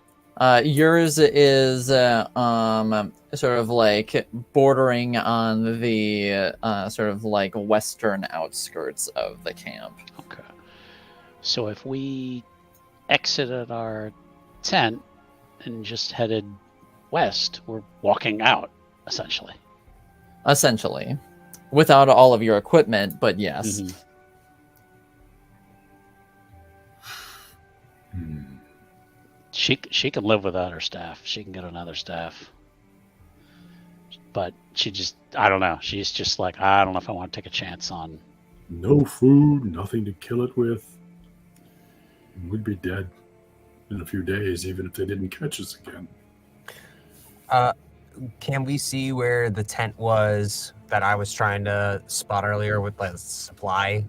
Yours is sort of like bordering on the sort of like western outskirts of the camp. Okay. So if we exited our tent and just headed west, we're walking out, essentially. Essentially. Without all of your equipment, but yes. Mhm. She can live without her staff. She can get another staff. But I don't know. She's just like, I don't know if I want to take a chance on. No food, nothing to kill it with. We'd be dead in a few days, even if they didn't catch us again. Can we see where the tent was that I was trying to spot earlier with the supply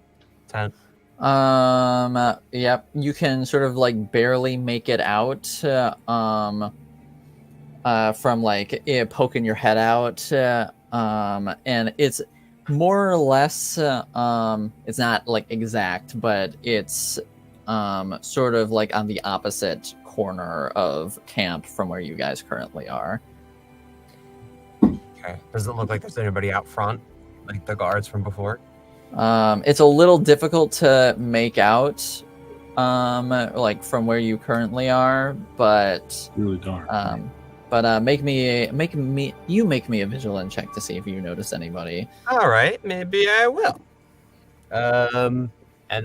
tent? Yep. You can sort of like barely make it out from like poking your head out, and it's more or less it's not like exact, but it's sort of like on the opposite corner of camp from where you guys currently are. Okay. Does it look like there's anybody out front, like the guards from before? It's a little difficult to make out like from where you currently are, but Really dark. make me a vigilant check to see if you notice anybody. All right, maybe I will. And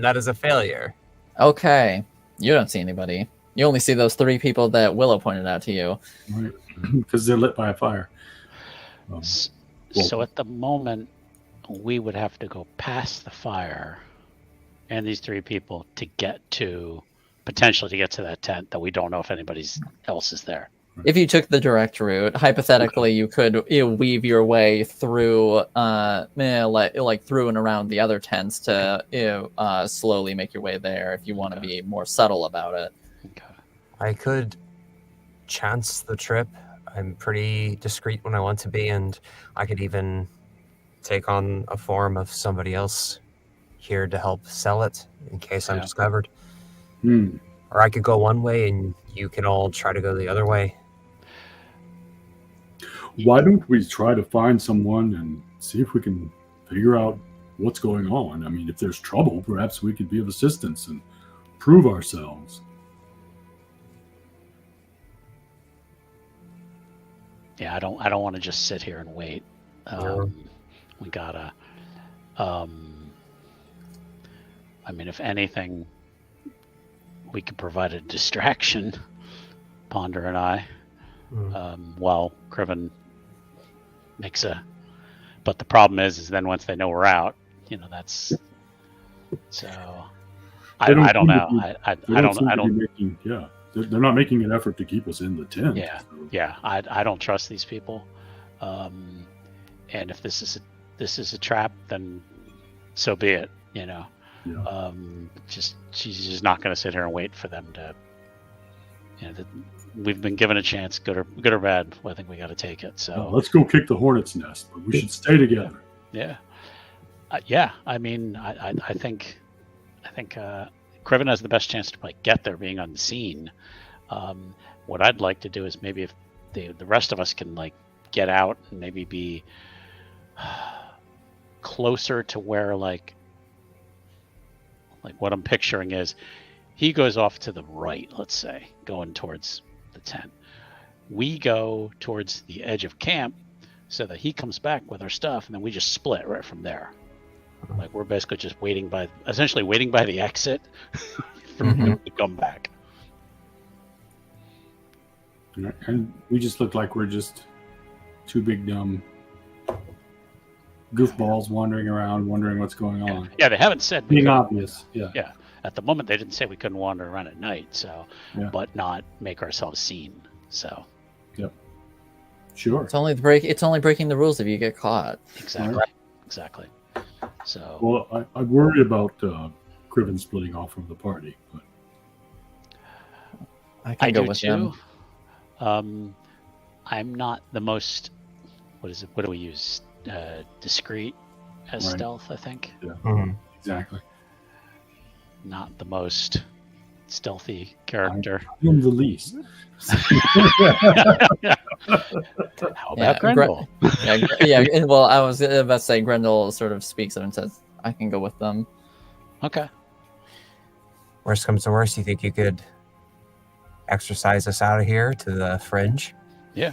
that is a failure. Okay, you don't see anybody. You only see those 3 people that Willow pointed out to you. Right. Because they're lit by a fire. So at the moment, we would have to go past the fire and these 3 people to get to that tent that we don't know if anybody else is there. If you took the direct route, hypothetically, you could weave your way through, like through and around the other tents to slowly make your way there. If you want to be more subtle about it, I could chance the trip. I'm pretty discreet when I want to be, and I could even take on a form of somebody else here to help sell it in case I'm discovered. Or I could go one way and you can all try to go the other way. Why don't we try to find someone and see if we can figure out what's going on? I mean, if there's trouble, perhaps we could be of assistance and prove ourselves. Yeah, I don't want to just sit here and wait. We gotta. I mean, if anything, we could provide a distraction, Ponder and I, while Criven makes a. But the problem is then once they know we're out, that's. So, I don't know. I don't. They're not making an effort to keep us in the tent. Yeah. I don't trust these people, and if this is a trap, then so be it. She's just not going to sit here and wait for them to. We've been given a chance, good or bad. I think we got to take it. So let's go kick the hornet's nest, but we should stay together. Yeah. I mean, I think Criven has the best chance to get there, being on the scene. What I'd like to do is maybe if the rest of us can get out and maybe be closer to where like what I'm picturing is he goes off to the right, let's say, going towards the tent. We go towards the edge of camp so that he comes back with our stuff, and then we just split right from there. We're basically just essentially waiting by the exit for him to come back. And we just look like we're just 2 big dumb goofballs wandering around, wondering what's going on. Yeah, they haven't said being obvious. Yeah. At the moment, they didn't say we couldn't wander around at night, so but not make ourselves seen. So. Yep. Sure. It's only breaking the rules if you get caught. Exactly. So. Well, I worry about Criven splitting off from the party, but I go with too. them. I'm not the most. What is it? What do we use? Discreet as stealth, I think. Yeah. Exactly. Not the most stealthy character. I'm the least. How about Grendel? Well, I was about to say Grendel sort of speaks up and says, "I can go with them." Okay. Worst comes to worst, you think you could exercise us out of here to the fringe? Yeah.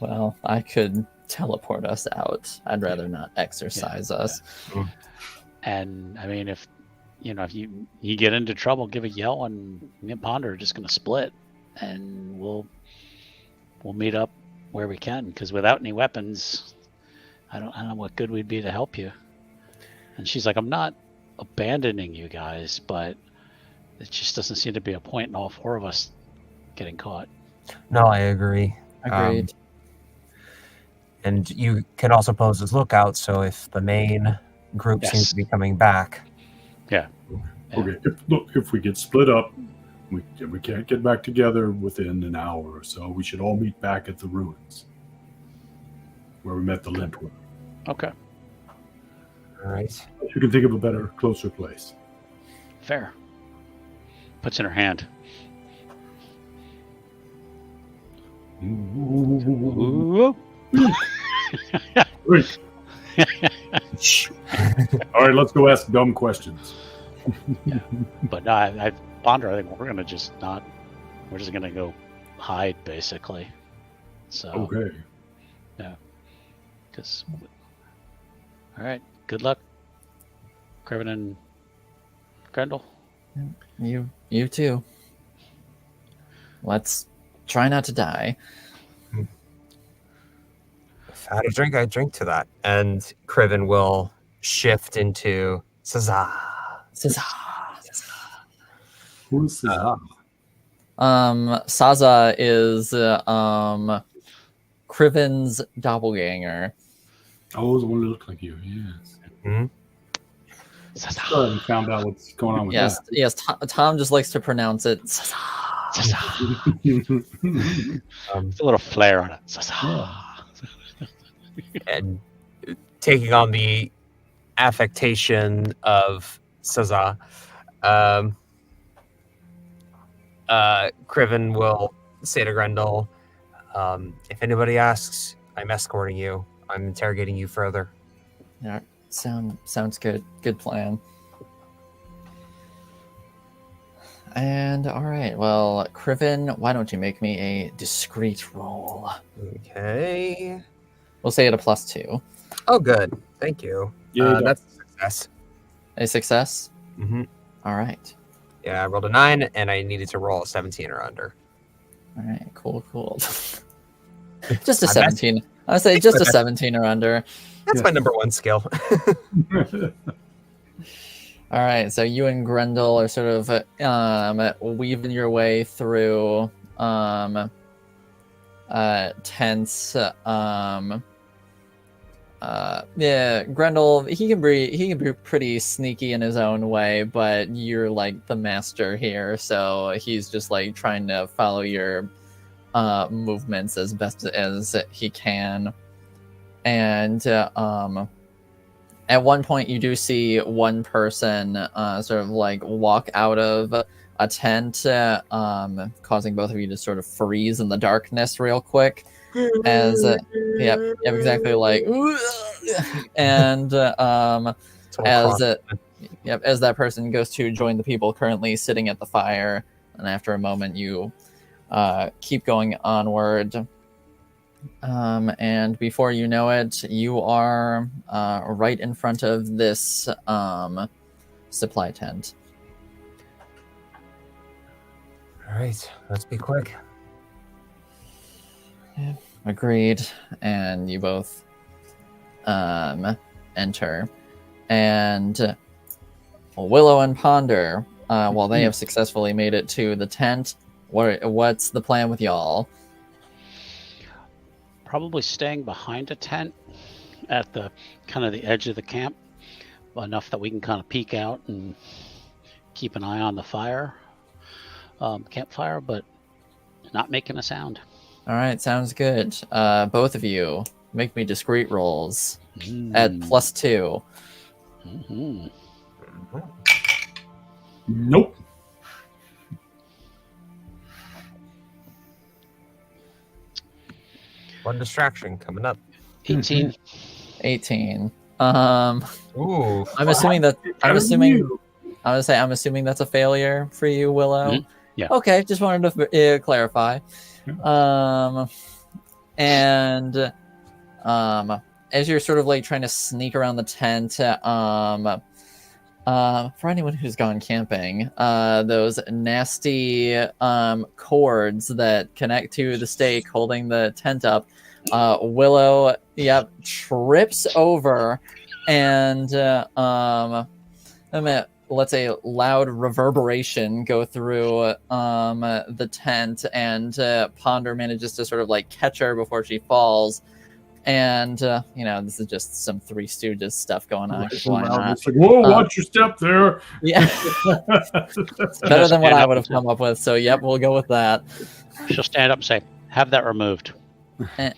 Well, I could teleport us out. I'd rather not exercise us. Yeah. And I mean, if you get into trouble, give a yell, and me and Ponder are just going to split, and we'll meet up where we can. Because without any weapons, I don't know what good we'd be to help you. And she's like, I'm not abandoning you guys, but it just doesn't seem to be a point in all 4 of us getting caught. No, I agree. Agreed. And you can also pose as lookout, so if the main group seems to be coming back. Yeah. Okay. If we get split up, we can't get back together within an hour or so. We should all meet back at the ruins where we met the Lintwood. Okay. All right. You can think of a better, closer place. Fair. Puts in her hand. Ooh. Great. All right, let's go ask dumb questions. But no, I ponder. I think we're gonna just not. We're just gonna go hide, basically. So, Okay. because. All right. Good luck, Kraven and Grendel. You too. Let's try not to die. If I had a drink, I'd drink to that. And Kriven will shift into Saza. Who's Cesar? Saza is Kriven's doppelganger. Oh, the one that looked like you. Yes. Hmm? Still haven't found out what's going on with Yes. Tom just likes to pronounce it. Saza. that. It's a little flair on it. And taking on the affectation of Saza, Kriven will say to Grendel, if anybody asks, I'm escorting you. I'm interrogating you further. Yeah, sounds good. Good plan. And all right, well, Kriven, why don't you make me a discreet roll? Okay. We'll say it a +2. Oh, good. Thank you. Yeah, That's a success. A success. Mm-hmm. All right. Yeah, I rolled a 9, and I needed to roll a 17 or under. All right. Cool. Just a My best. 17. I would say just my a best. 17 or under. That's my number one skill. All right, so you and Grendel are sort of weaving your way through tents. Yeah, Grendel, he can be pretty sneaky in his own way, but you're like the master here, so he's just like trying to follow your movements as best as he can. And at one point, you do see one person sort of like walk out of a tent, causing both of you to sort of freeze in the darkness real quick. As yep, exactly like, and as that person goes to join the people currently sitting at the fire, and after a moment, you keep going onward. And before you know it, you are right in front of this supply tent. All right, let's be quick. Yeah, agreed. And you both enter. And Willow and Ponder, while they have successfully made it to the tent, what's the plan with y'all? Probably staying behind a tent at the kind of the edge of the camp, enough that we can kind of peek out and keep an eye on the fire, campfire, but not making a sound. All right, sounds good. Both of you make me discreet rolls at +2. Mm-hmm. Nope. One distraction coming up. 18. 18. Ooh. I'm assuming I'm assuming that's a failure for you, Willow. Mhm. Yeah. Okay, just wanted to clarify. And as you're sort of like trying to sneak around the tent, for anyone who's gone camping, those nasty cords that connect to the stake holding the tent up, Willow, trips over, and let's say loud reverberation go through the tent, and Ponder manages to sort of like catch her before she falls. And this is just some Three Stooges stuff going on. Why not? It's like, whoa, watch your step there. Yeah, it's better than what I would have come up with. So, yep, we'll go with that. She'll stand up and say, "Have that removed." And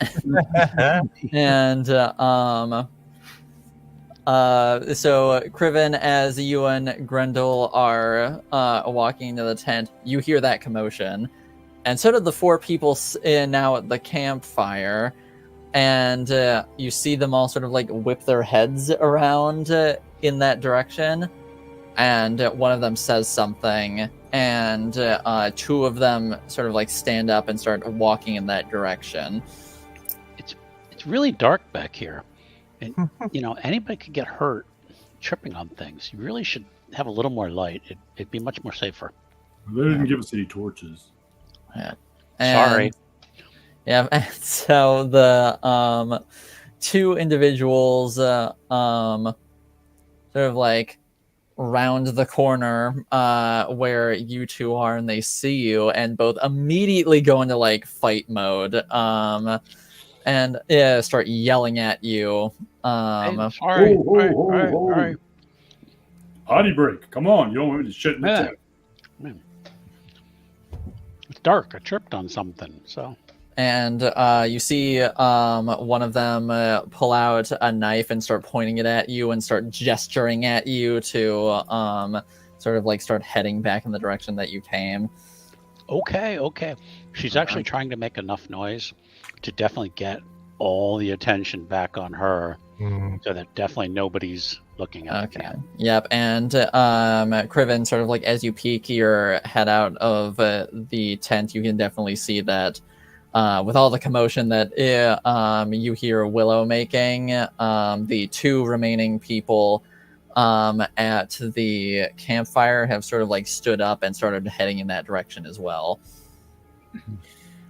so Kriven, as you and Grendel are walking into the tent, you hear that commotion, and so did the four people now at the campfire. And you see them all sort of like whip their heads around in that direction. and one of them says something, and two of them sort of like stand up and start walking in that direction. It's really dark back here, and anybody could get hurt tripping on things. You really should have a little more light. It'd be much more safer. They didn't give us any torches. Yeah. Sorry. Yeah, and so the two individuals sort of like round the corner where you two are, and they see you, and both immediately go into like fight mode, and start yelling at you. Hey, sorry. All right. Potty break. Come on, you don't want me to shit in the tent. It's dark. I tripped on something, so. And you see one of them pull out a knife and start pointing it at you and start gesturing at you to sort of like start heading back in the direction that you came. Okay. She's actually trying to make enough noise to definitely get all the attention back on her, so that definitely nobody's looking at the camp. Yep. And Criven, sort of like as you peek your head out of the tent, you can definitely see that with all the commotion that you hear Willow making, the two remaining people at the campfire have sort of like stood up and started heading in that direction as well.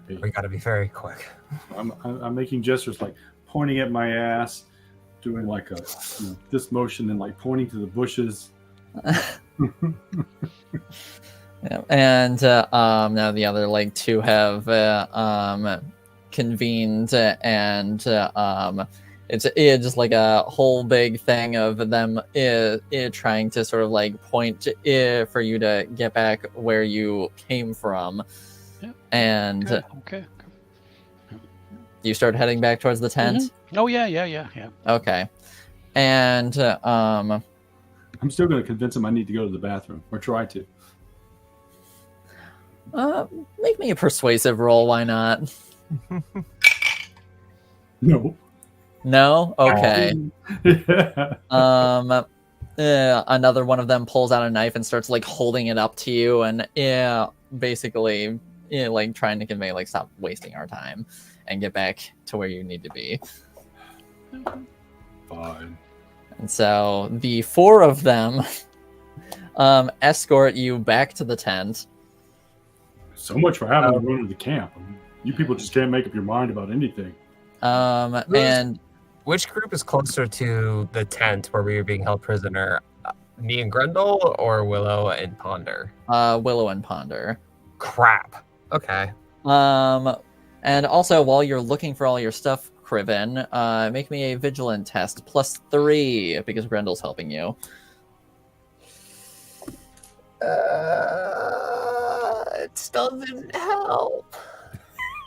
We got to be very quick. I'm making gestures like pointing at my ass, doing like a this motion and like pointing to the bushes. Yeah. And now the other like two have convened, and it's just like a whole big thing of them trying to sort of like point for you to get back where you came from. Yeah. And Okay. you start heading back towards the tent. Mm-hmm. Oh yeah. Okay. And I'm still going to convince him I need to go to the bathroom, or try to. Make me a persuasive roll. Why not? No. No? Okay. Yeah. Another one of them pulls out a knife and starts like holding it up to you, and basically like trying to convey like stop wasting our time and get back to where you need to be. Fine. And so the four of them escort you back to the tent. So much for having to go to the camp. I mean, you people just can't make up your mind about anything. And Which group is closer to the tent where we were being held prisoner? Me and Grendel, or Willow and Ponder? Willow and Ponder. Crap. Okay. And also, while you're looking for all your stuff, Criven, make me a vigilance test +3 because Grendel's helping you. It still didn't help.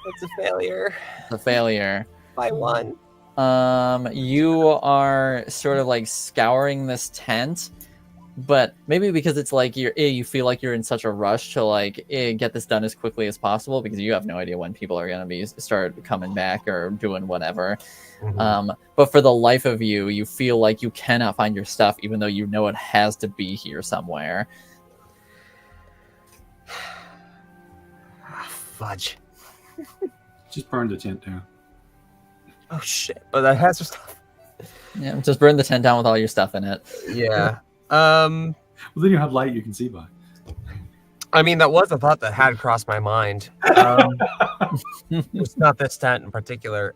It's a failure. The failure. By 1. You are sort of like scouring this tent, but maybe because it's like you feel like you're in such a rush to like get this done as quickly as possible because you have no idea when people are going to start coming back or doing whatever. Mm-hmm. But for the life of you, you feel like you cannot find your stuff, even though you know it has to be here somewhere. Fudge. Just burn the tent down. Oh shit! But that has her stuff. Yeah, just burn the tent down with all your stuff in it. Yeah. Well, then you have light you can see by. I mean, that was a thought that had crossed my mind. It's not this tent in particular.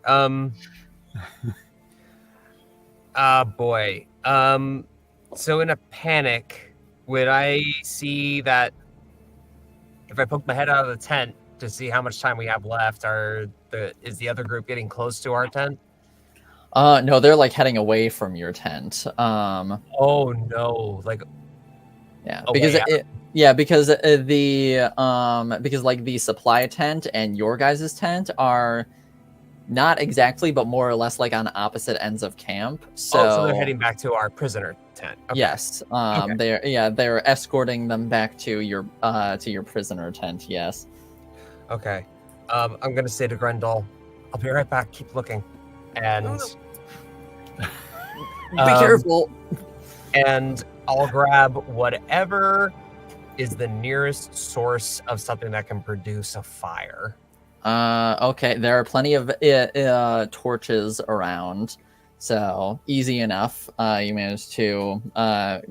Boy. So in a panic, would I see that if I poke my head out of the tent to see how much time we have left, is the other group getting close to our tent? No, they're like heading away from your tent. Oh no! Like, yeah, away because out. because like the supply tent and your guys' tent are not exactly, but more or less like on opposite ends of camp. So they're heading back to our prisoner tent. Okay. Yes, Okay. they're escorting them back to your prisoner tent. Yes. Okay. I'm gonna say to Grendel, I'll be right back. Keep looking, and Be careful. And I'll grab whatever is the nearest source of something that can produce a fire. Okay, there are plenty of torches around, so easy enough. You managed to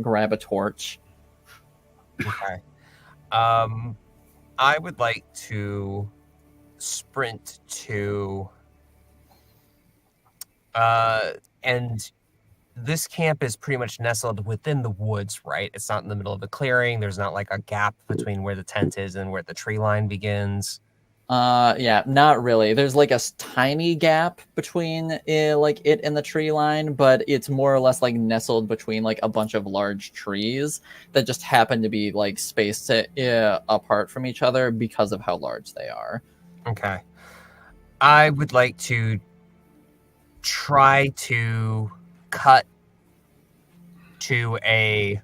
grab a torch. Okay. I would like to sprint to and this camp is pretty much nestled within the woods, right? It's not in the middle of a clearing. There's not like a gap between where the tent is and where the tree line begins. Yeah, not really. There's like a tiny gap between like it and the tree line, but it's more or less like nestled between like a bunch of large trees that just happen to be like spaced apart from each other because of how large they are. Okay. I would like to try to cut to a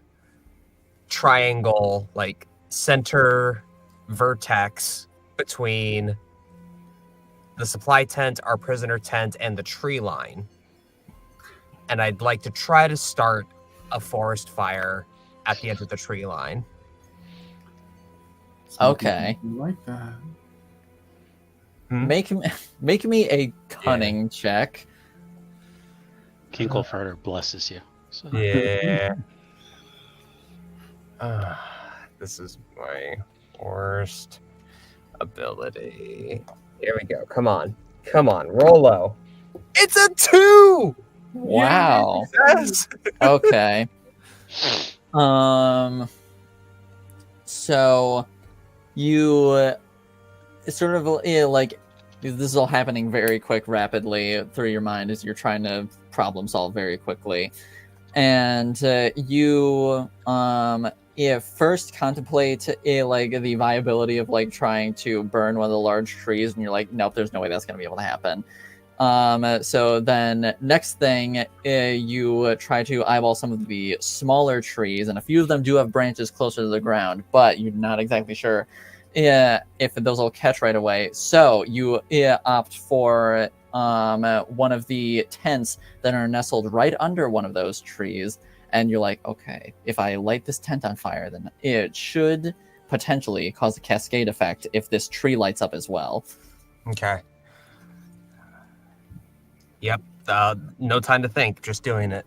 triangle, like center vertex between the supply tent, our prisoner tent, and the tree line. And I'd like to try to start a forest fire at the edge of the tree line. Okay. Like that. Make me a cunning check. King Colfarter blesses you. So. Yeah. This is my worst ability. Here we go. Come on. Come on. Roll low. It's a 2! Wow. Yes! Okay. So you sort of like this is all happening very quick, rapidly through your mind as you're trying to problem solve very quickly, and you first contemplate like the viability of like trying to burn one of the large trees, and you're like, nope, there's no way that's going to be able to happen. So then next thing, you try to eyeball some of the smaller trees, and a few of them do have branches closer to the ground, but you're not exactly sure if those will catch right away. So you opt for one of the tents that are nestled right under one of those trees, and you're like, okay, if I light this tent on fire, then it should potentially cause a cascade effect if this tree lights up as well. Okay. Yep. No time to think. Just doing it.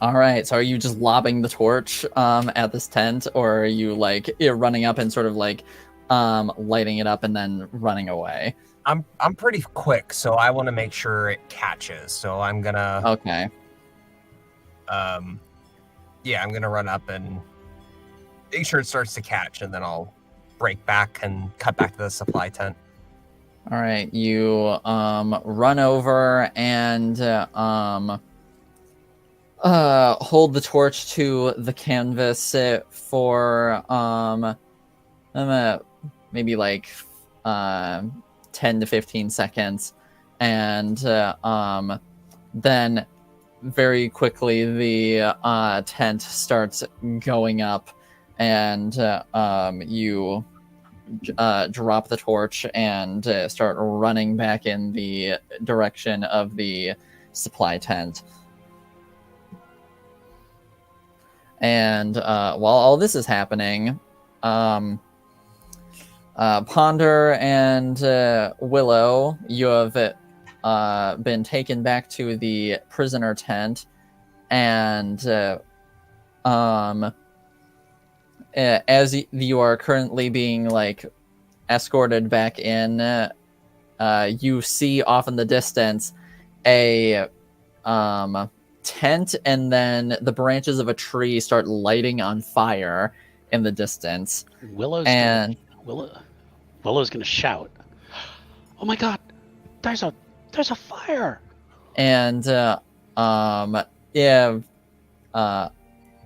All right. So are you just lobbing the torch at this tent, or are you like running up and sort of like lighting it up and then running away? I'm pretty quick, so I want to make sure it catches. So I'm gonna Okay. Yeah, I'm gonna run up and make sure it starts to catch, and then I'll break back and cut back to the supply tent. All right, you run over and hold the torch to the canvas for maybe like 10 to 15 seconds, and then very quickly the tent starts going up, and you drop the torch and start running back in the direction of the supply tent. And while all this is happening, Ponder and Willow, you have been taken back to the prisoner tent, and as you are currently being like escorted back in, you see off in the distance a tent, and then the branches of a tree start lighting on fire in the distance. Willow's gonna shout, "Oh my God! There's a fire!" And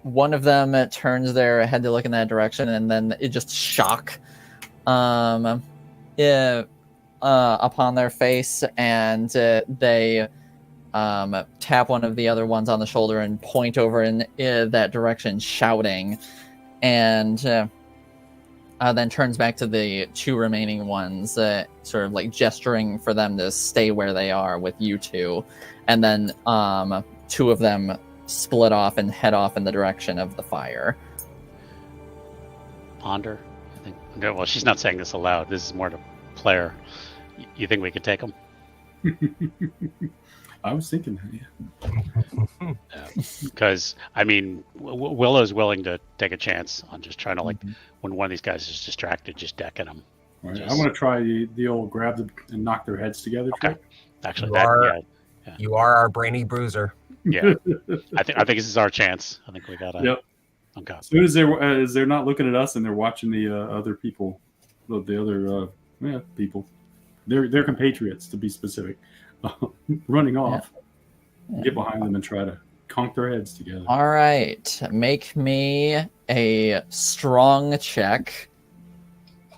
one of them turns their head to look in that direction, and then it just shock upon their face, and they tap one of the other ones on the shoulder and point over in that direction, shouting, and then turns back to the two remaining ones, sort of like gesturing for them to stay where they are with you two, and then two of them split off and head off in the direction of the fire. Ponder, I think. Okay, well, she's not saying this aloud. This is more to player. You think we could take them? I was thinking that, yeah. Because I mean, Willow's willing to take a chance on just trying to when one of these guys is distracted, just decking them. All right, I want to try the old grab and knock their heads together. Okay. Trick. Actually, You are our brainy bruiser. Yeah. I think this is our chance. I think we gotta. Yep. Okay. As soon as they're not looking at us and they're watching the other people, the other people, their compatriots to be specific, running off, get behind them and try to conk their heads together. All right, make me a strong check.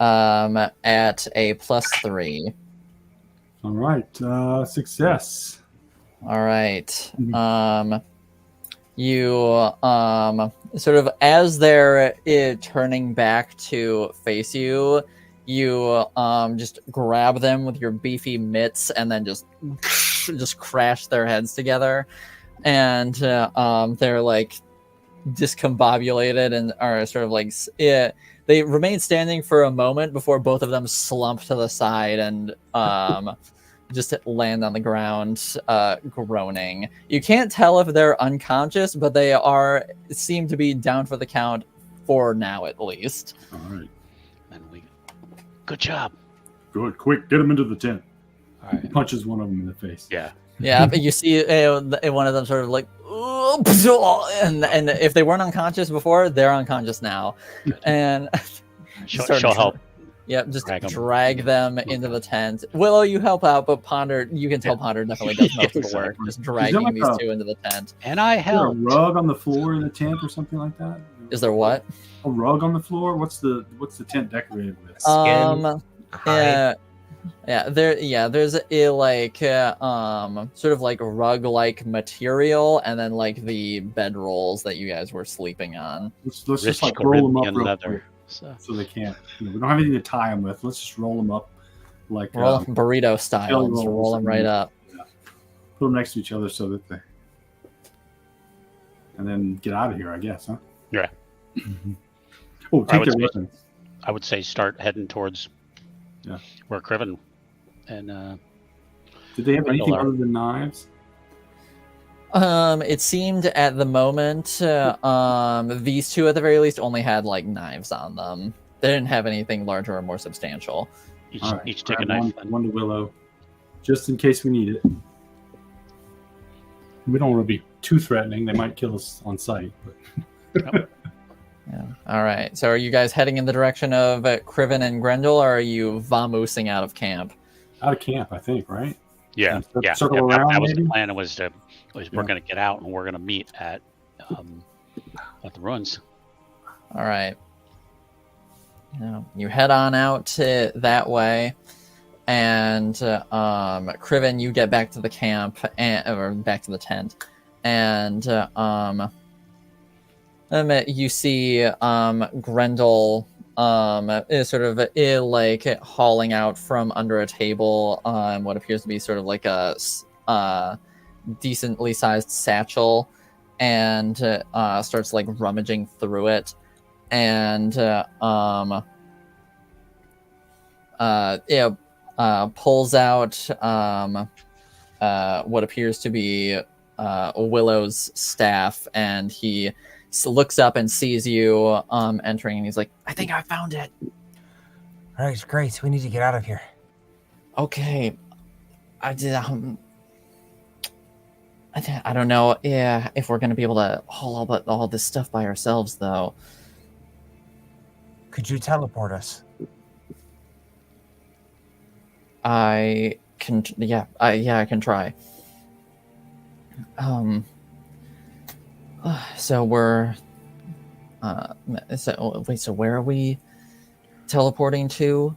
At a +3. All right, success. All right. You sort of as they're turning back to face you, you just grab them with your beefy mitts and then just crash their heads together, and they're like discombobulated and are sort of like they remain standing for a moment before both of them slump to the side and just land on the ground, groaning. You can't tell if they're unconscious, but they seem to be down for the count for now, at least. All right. Good job. Good. Quick, get them into the tent. All right. He punches one of them in the face. Yeah. Yeah, but you see one of them sort of like, and if they weren't unconscious before, they're unconscious now. And she'll help. Yep, just drag them into the tent. Willow, you help out, but Ponder, you can tell Ponder definitely does most of the work, just dragging these two into the tent. And I help. Is there a rug on the floor in the tent or something like that? Is there what? A rug on the floor? What's the tent decorated with? Skin, there's a like sort of like rug-like material, and then like the bedrolls that you guys were sleeping on. Let's just like roll them up real leather. quick. So they can't. We don't have anything to tie them with. Let's just roll them up, like burrito style. Just roll them right up. Yeah. Put them next to each other so that they, and then get out of here. I guess, huh? Yeah. Oh, take their weapons. I would say start heading towards where Criven and. Did they have anything other than knives? It seemed at the moment, these two at the very least only had like knives on them. They didn't have anything larger or more substantial. Each take a knife. One to Willow, just in case we need it. We don't want to be too threatening. They might kill us on sight. But... Yeah. All right. So, are you guys heading in the direction of Criven and Grendel, or are you vamoosing out of camp? Out of camp, I think. Right? Yeah. Circle around. That was maybe? the plan. We're going to get out and we're going to meet at the ruins. All right. You head on out that way, and Criven, you get back to the camp or back to the tent, and you see Grendel is sort of like hauling out from under a table what appears to be sort of like a decently sized satchel, and starts like rummaging through it, and pulls out what appears to be Willow's staff, and he looks up and sees you entering, and he's like, I think I found it. All right, great. We need to get out of here. Okay. I don't know if we're going to be able to haul all this stuff by ourselves, though. Could you teleport us? I can, I can try. So we're, so where are we teleporting to?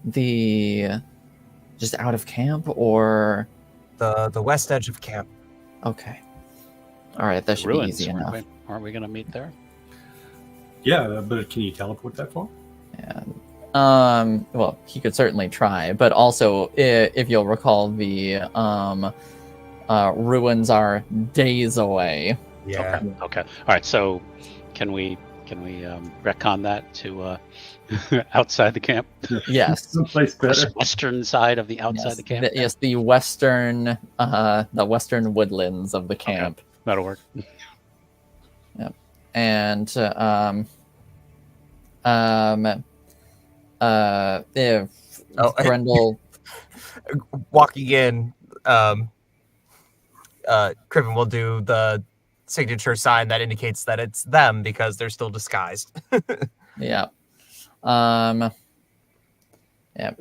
Just out of camp, or? The west edge of camp. Okay. All right, that should be easy enough. Aren't we going to meet there? Yeah, but can you teleport that far? Yeah. Well, he could certainly try, but also, if you'll recall, the ruins are days away. Yeah. Okay. All right. So, can we retcon that to outside the camp? Yes. Someplace better. Western side of the outside Yes, the camp. the western woodlands of the camp. That'll work. And if Grendel, Walking in, Criven will do the signature sign that indicates that it's them because they're still disguised. yeah,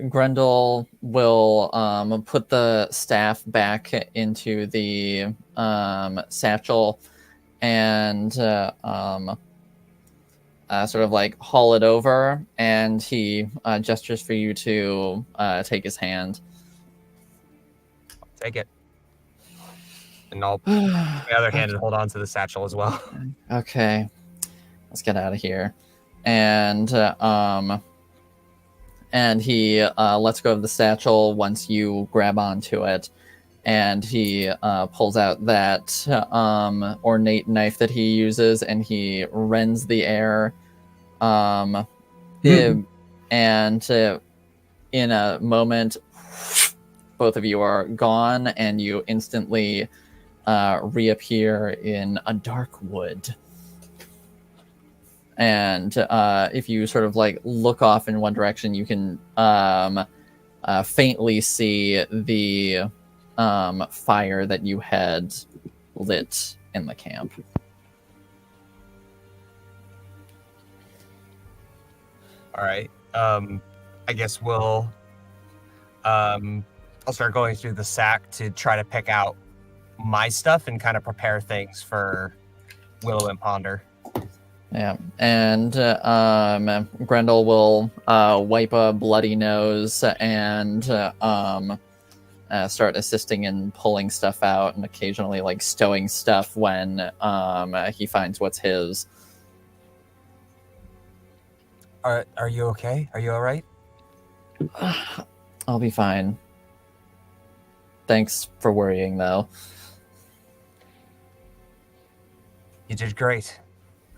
Grendel will put the staff back into the satchel and sort of like haul it over, and he gestures for you to take his hand. Take it. And I'll put my other hand and hold on to the satchel as well. Okay, let's get out of here. And he lets go of the satchel once you grab onto it, and he pulls out that ornate knife that he uses, and he rends the air. And in a moment, both of you are gone, and you instantly reappear in a dark wood. And if you sort of like look off in one direction, you can faintly see the fire that you had lit in the camp. All right. I guess we'll. I'll start going through the sack to try to pick out my stuff and kind of prepare things for Willow and Ponder. Yeah, and Grendel will wipe a bloody nose and start assisting in pulling stuff out, and occasionally like stowing stuff when he finds what's his. Are you okay? Are you all right? I'll be fine. Thanks for worrying, though. You did great.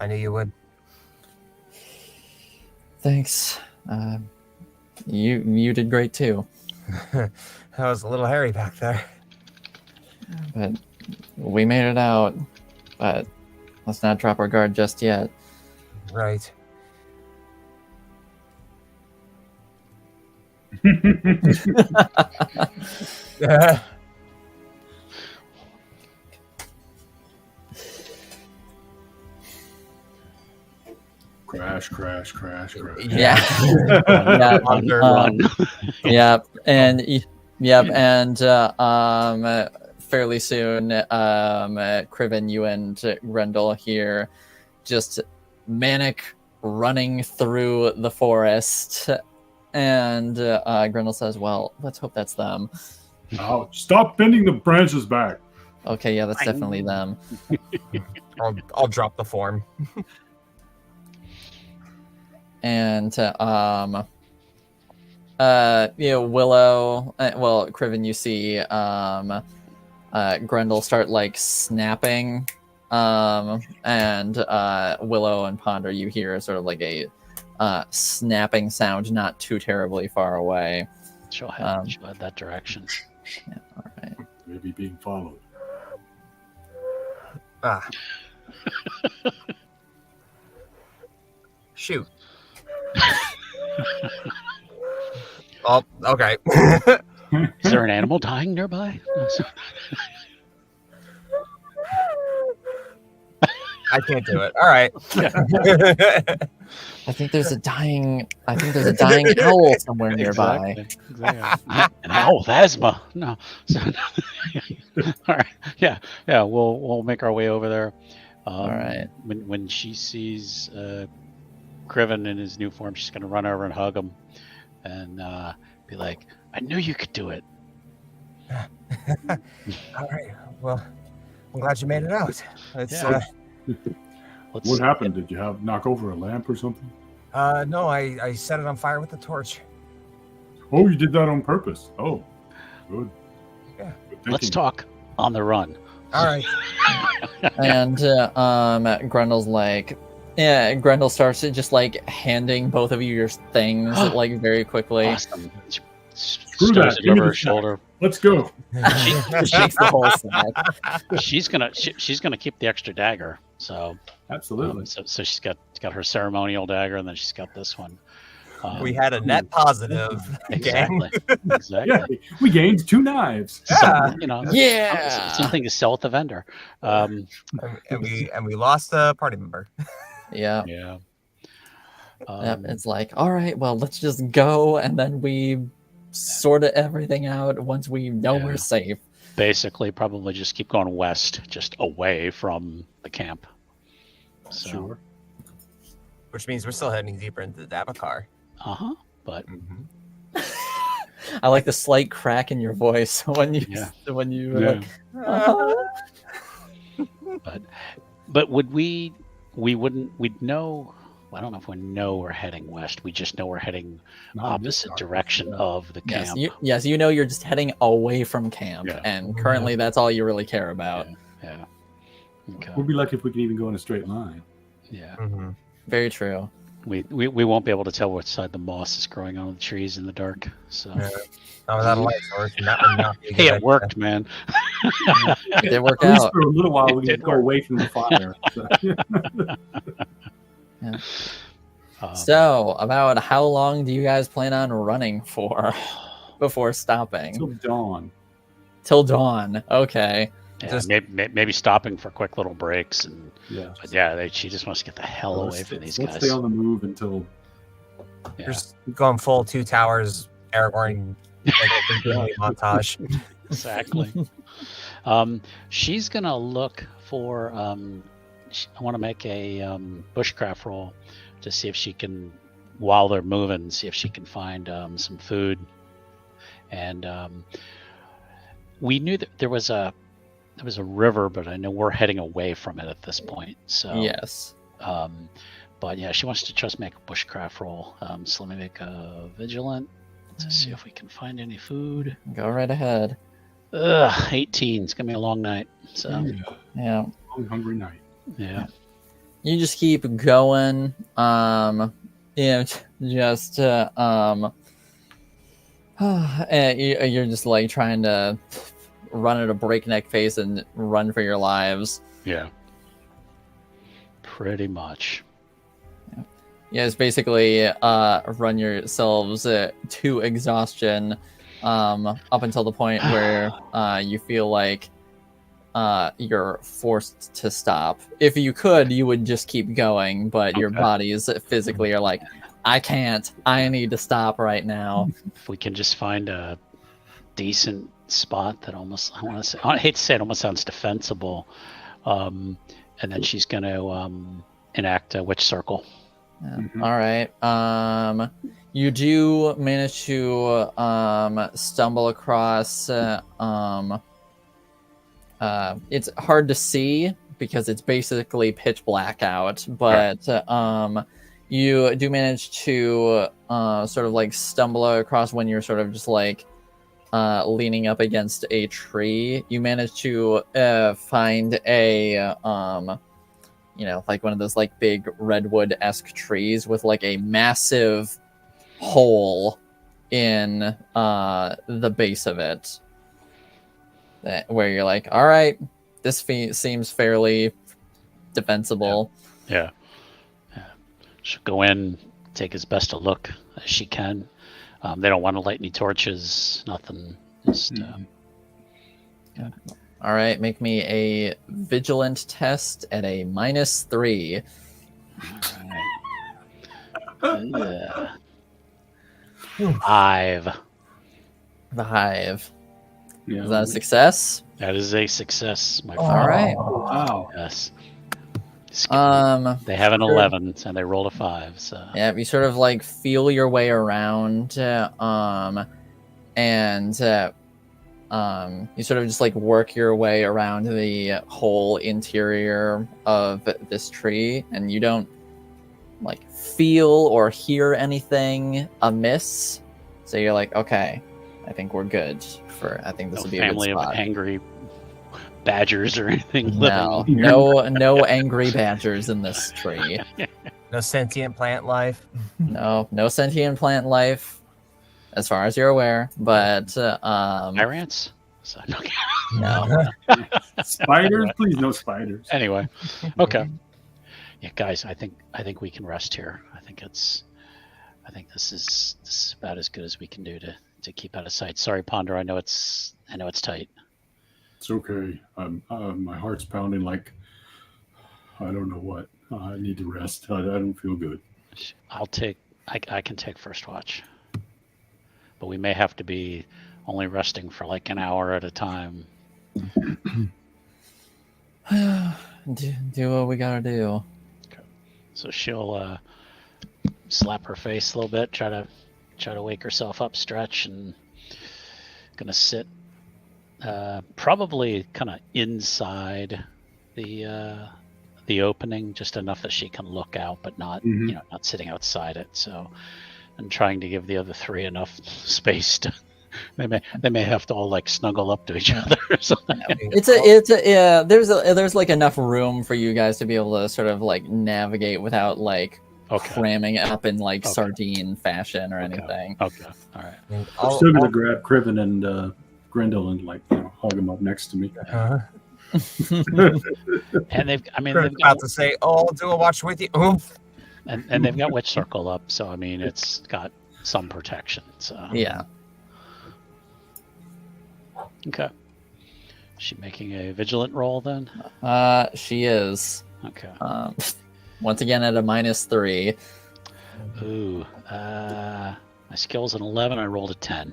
I knew you would. Thanks. You did great too. That was a little hairy back there. But we made it out. But let's not drop our guard just yet. Right. Crash, crash, crash, crash. Yeah. Yeah. Run. Yep. And fairly soon, Criven, you and Grendel here, just manic running through the forest. And Grendel says, "Well, let's hope that's them." Oh, stop bending the branches back. Okay, yeah, that's definitely them. I'll drop the form. And Willow, Criven, you see Grendel start like snapping, and Willow and Ponder, you hear sort of like a snapping sound not too terribly far away. She'll head that direction. Yeah, all right. Maybe being followed. Ah. Shoot. Oh, okay. Is there an animal dying nearby? I can't do it. All right. I think there's a dying owl somewhere nearby. Exactly. An owl with asthma. No. All right. Yeah. We'll make our way over there. All right. When she sees Criven in his new form, she's gonna run over and hug him, and be like, "I knew you could do it." All right. Well, I'm glad you made it out. It's What happened? Did you knock over a lamp or something? no, I set it on fire with the torch. Oh, you did that on purpose. Oh, good. Yeah. Good Let's thinking. talk on the run. All right. And Grendel's like, yeah, Grendel starts just like handing both of you your things like very quickly. Awesome. Screw Stows that. it Give me over the her shoulder. Let's go. Just shakes the whole sack. She's gonna keep the extra dagger. So Absolutely. so she's got her ceremonial dagger, and then she's got this one. We had a net positive. Exactly. Gang. Exactly. Yeah, we gained 2 knives. Yeah. You know, Yeah. something to sell at the vendor. And we lost a party member. Yeah. Yeah. Yep, it's like, all right, well, let's just go, and then we sort of everything out once we know we're safe. Basically, probably just keep going west, just away from the camp. So, Sure. Which means we're still heading deeper into the Dabakar. But I like the slight crack in your voice when you like, but would we'd know. I don't know if we know we're heading west. We just know we're heading Not this opposite dark. direction of the yes, camp. you know you're just heading away from camp, Yeah. and currently that's all you really care about. Yeah. Okay. We'd be lucky if we could even go in a straight line. Yeah. Mm-hmm. Very true. We won't be able to tell which side the moss is growing on the trees in the dark. So Yeah. Not without a light source. And that would not be a hey, good it idea. worked, man. It did work At least out. for a little while, we It could did go work. away from the fire. So, about how long do you guys plan on running for before stopping? Till dawn. Till dawn. Okay. Yeah, Just- maybe stopping for quick little breaks, and Yeah. but yeah, she just wants to get the hell away Let's from these let's guys. stay on the move until Yeah, Just going full 2 towers, Aragorn, like a big montage. exactly. She's gonna look for. I want to make a bushcraft roll to see if she can, while they're moving, see if she can find some food. And we knew that there was a river, but I know we're heading away from it at this point. So Yes. but yeah, she wants to just make a bushcraft roll. So let me make a vigilant to see if we can find any food. Go right ahead. 18. It's gonna be a long night. So Yeah. long, hungry night. yeah. You just keep going. Just and you're just like trying to run at a breakneck pace and run for your lives. Yeah. Pretty much. Yeah, it's basically run yourselves to exhaustion up until the point where you feel like you're forced to stop. If you could, you would just keep going, but your Okay. bodies physically are like, I can't. I need to stop right now. If we can just find a decent spot that almost, I hate to say it, almost sounds defensible. And then she's going to enact a witch circle. Yeah. Mhm. All right. You do manage to stumble across. It's hard to see because it's basically pitch black out, but you do manage to sort of like stumble across when you're sort of just like leaning up against a tree. You manage to find a like one of those like big redwood-esque trees with like a massive hole in the base of it, where you're like, all right, this seems fairly defensible. Yeah. She'll go in, take as best a look as she can. They don't want to light any torches, nothing. Just All right, make me a vigilant test at a -3. yeah. 5. The hive. Yeah. Is that a success? That is a success, my friend. All right. Wow. Yes. They have an 11, and they rolled a 5. So Yeah, you sort of like feel your way around, and you sort of just like work your way around the whole interior of this tree, and you don't like feel or hear anything amiss. So you're like, okay, I think we're good. I think this no will be a good family of spot. angry badgers or anything No, living. no angry badgers in this tree. No sentient plant life. No sentient plant life, as far as you're aware. But Tyrants? So, no. Spiders, please, no spiders. Anyway, okay. Yeah, guys, I think we can rest here. I think this is about as good as we can do to keep out of sight. Sorry, Ponder. I know it's tight. It's okay. My heart's pounding like I don't know what. I need to rest. I don't feel good. I can take first watch, but we may have to be only resting for like an hour at a time. do what we gotta do. Okay. So she'll slap her face a little bit, try to wake herself up, stretch, and gonna sit probably kind of inside the opening, just enough that she can look out, but not not sitting outside it. So, and trying to give the other three enough space to. They may have to all like snuggle up to each other or something. There's like enough room for you guys to be able to sort of like navigate without like cramming up in like sardine fashion or anything. Okay, all right. I'm still gonna grab Criven and Grendel and like hug them up next to me. And they've about got to say, "Oh, I'll do a watch with you." Oof. and they've got Witch Circle up, so I mean it's got some protection. So Yeah. Okay. Is she making a vigilant roll then? She is. Okay. Once again at a -3. Ooh. My skill's an 11. I rolled a 10.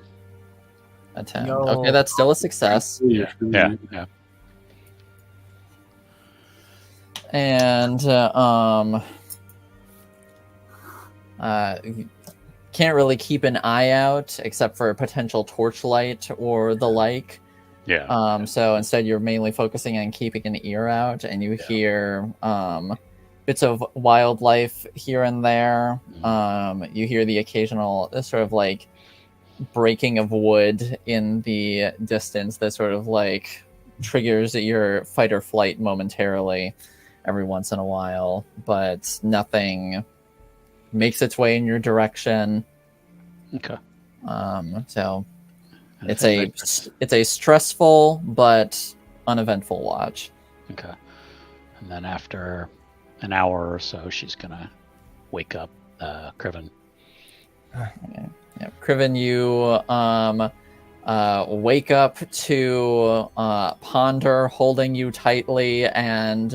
A 10. Yo. Okay, that's still a success. Yeah. And can't really keep an eye out except for a potential torchlight or the like. Yeah. So instead you're mainly focusing on keeping an ear out, and you hear bits of wildlife here and there. You hear the occasional sort of like breaking of wood in the distance that sort of like triggers your fight or flight momentarily every once in a while, but nothing makes its way in your direction. Okay. So it's a stressful but uneventful watch. Okay. And then after an hour or so, she's gonna wake up Criven. Okay. Yeah, Criven, you wake up to Ponder holding you tightly and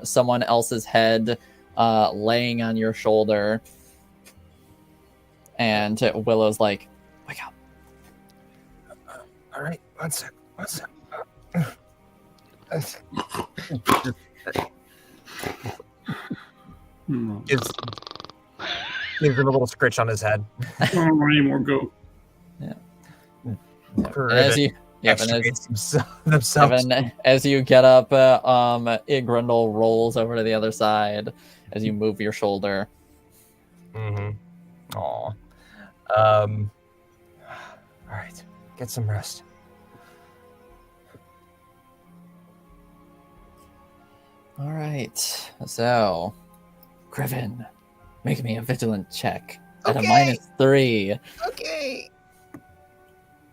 someone else's head laying on your shoulder. And Willow's like, wake up. All right, one sec. Gives him a little scritch on his head. Oh, any more go. As you Extricates themselves. Evan, as you get up, Grundle rolls over to the other side as you move your shoulder. Mm-hmm. Aw. All right, get some rest. All right, so Criven, make me a vigilant check at a -3. Okay.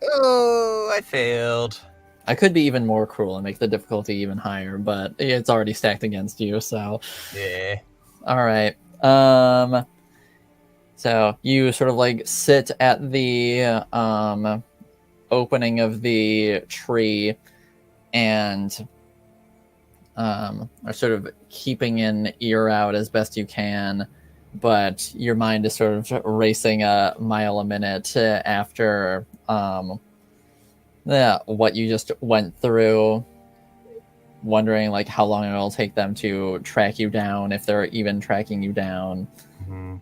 Oh, I failed. I could be even more cruel and make the difficulty even higher, but it's already stacked against you, so. Yeah. All right. So you sort of like sit at the opening of the tree and are sort of keeping an ear out as best you can, but your mind is sort of racing a mile a minute after what you just went through, wondering like how long it'll take them to track you down, if they're even tracking you down. Mm-hmm.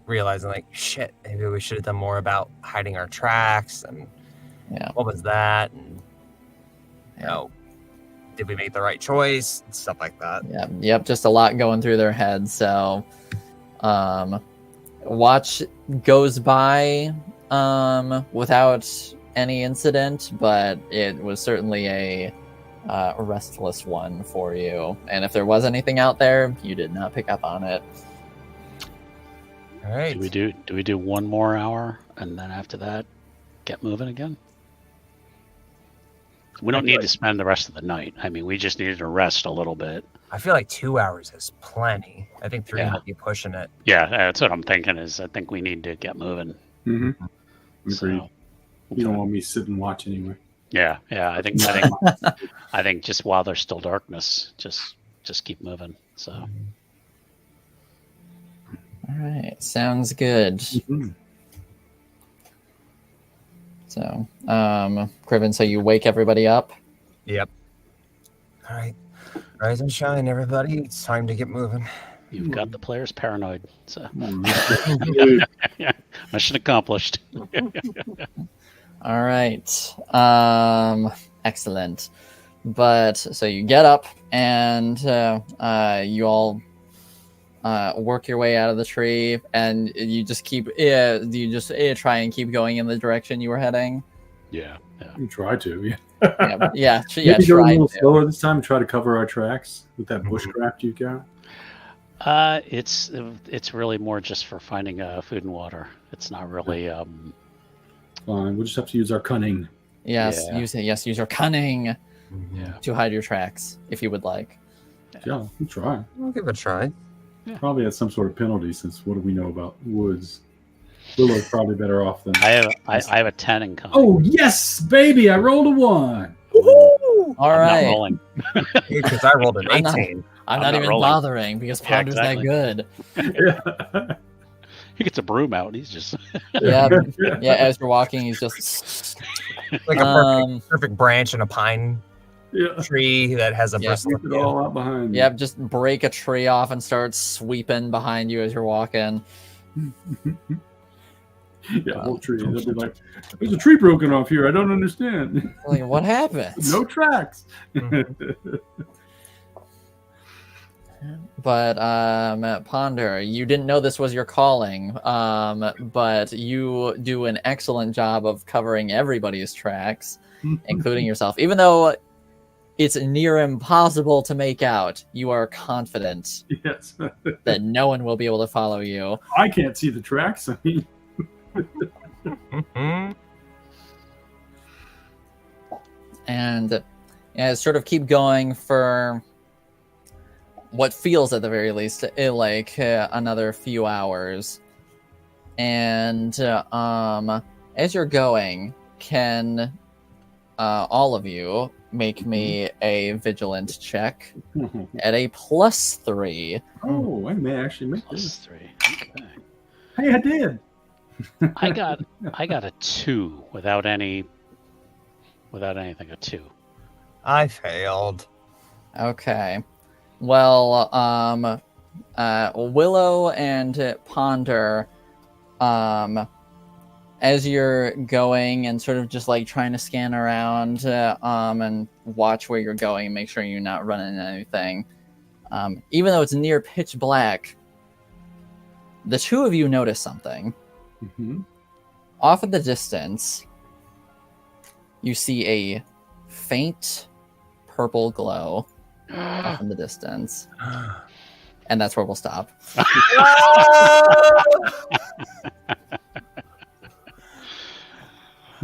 Realizing like, shit, maybe we should have done more about hiding our tracks, and what was that, and did we make the right choice, and stuff like that. Yep, just a lot going through their heads. So watch goes by without any incident, but it was certainly a restless one for you. And if there was anything out there, you did not pick up on it. All right. Do we do one more hour and then after that get moving again? We don't need to spend the rest of the night. I mean, we just needed to rest a little bit. I feel like 2 hours is plenty. I think 3 Yeah. might be pushing it. Yeah, that's what I'm thinking. Is I think we need to get moving. Mm-hmm. Agreed. So, You don't want me to sit and watch anyway. yeah. I think I think just while there's still darkness, just keep moving. So All right, sounds good. Mhm. So, Criven, so you wake everybody up. Yep. All right. Rise and shine, everybody. It's time to get moving. you've got the players paranoid. So Mm. mission accomplished. All right. Excellent. But so you get up and you all work your way out of the tree, and you just keep try and keep going in the direction you were heading. Yeah. You try to, yeah. Try Maybe go a little to. slower this time. Try to cover our tracks with that bushcraft you got. It's really more just for finding food and water. It's not really. Fine, we'll just have to use our cunning. Yes, Yeah. use your cunning Yeah. to hide your tracks if you would like. Yeah, we'll try. We'll give it a try. Probably at some sort of penalty, since what do we know about woods? Willow's probably better off than. I have a 10 in common. Oh yes, baby! I rolled a 1. All I'm right. not rolling. Because I rolled an I'm not- 18. I'm I'm not not even rolling. bothering because Yeah, Ponder's exactly. that good. Yeah. He gets a broom out. And he's just. Yeah, yeah. As you're walking, he's just Like a um, perfect branch in a pine Yeah. tree that has a Yeah. bristle. Sweep it all out behind me. yep, just break a tree off and start sweeping behind you as you're walking. Yeah, whole tree. They'll be like, "There's a tree broken off here. I don't understand. Like, what happened? No tracks." But Ponder, you didn't know this was your calling, but you do an excellent job of covering everybody's tracks, including yourself. Even though it's near impossible to make out, you are confident Yes, that no one will be able to follow you. I can't see the tracks. I mean, Mhm. And sort of keep going for what feels at the very least like another few hours. And as you're going, can all of you make me a vigilance check at a +3? oh, I may actually make Plus this. 3. Okay. Hey, I did. I got a 2 without anything. A 2. I failed. Okay. Well, Willow and Ponder, as you're going and sort of just like trying to scan around, and watch where you're going, make sure you're not running into anything. Even though it's near pitch black, the two of you notice something. Mm-hmm. Off in the distance, you see a faint purple glow off in the distance. And that's where we'll stop.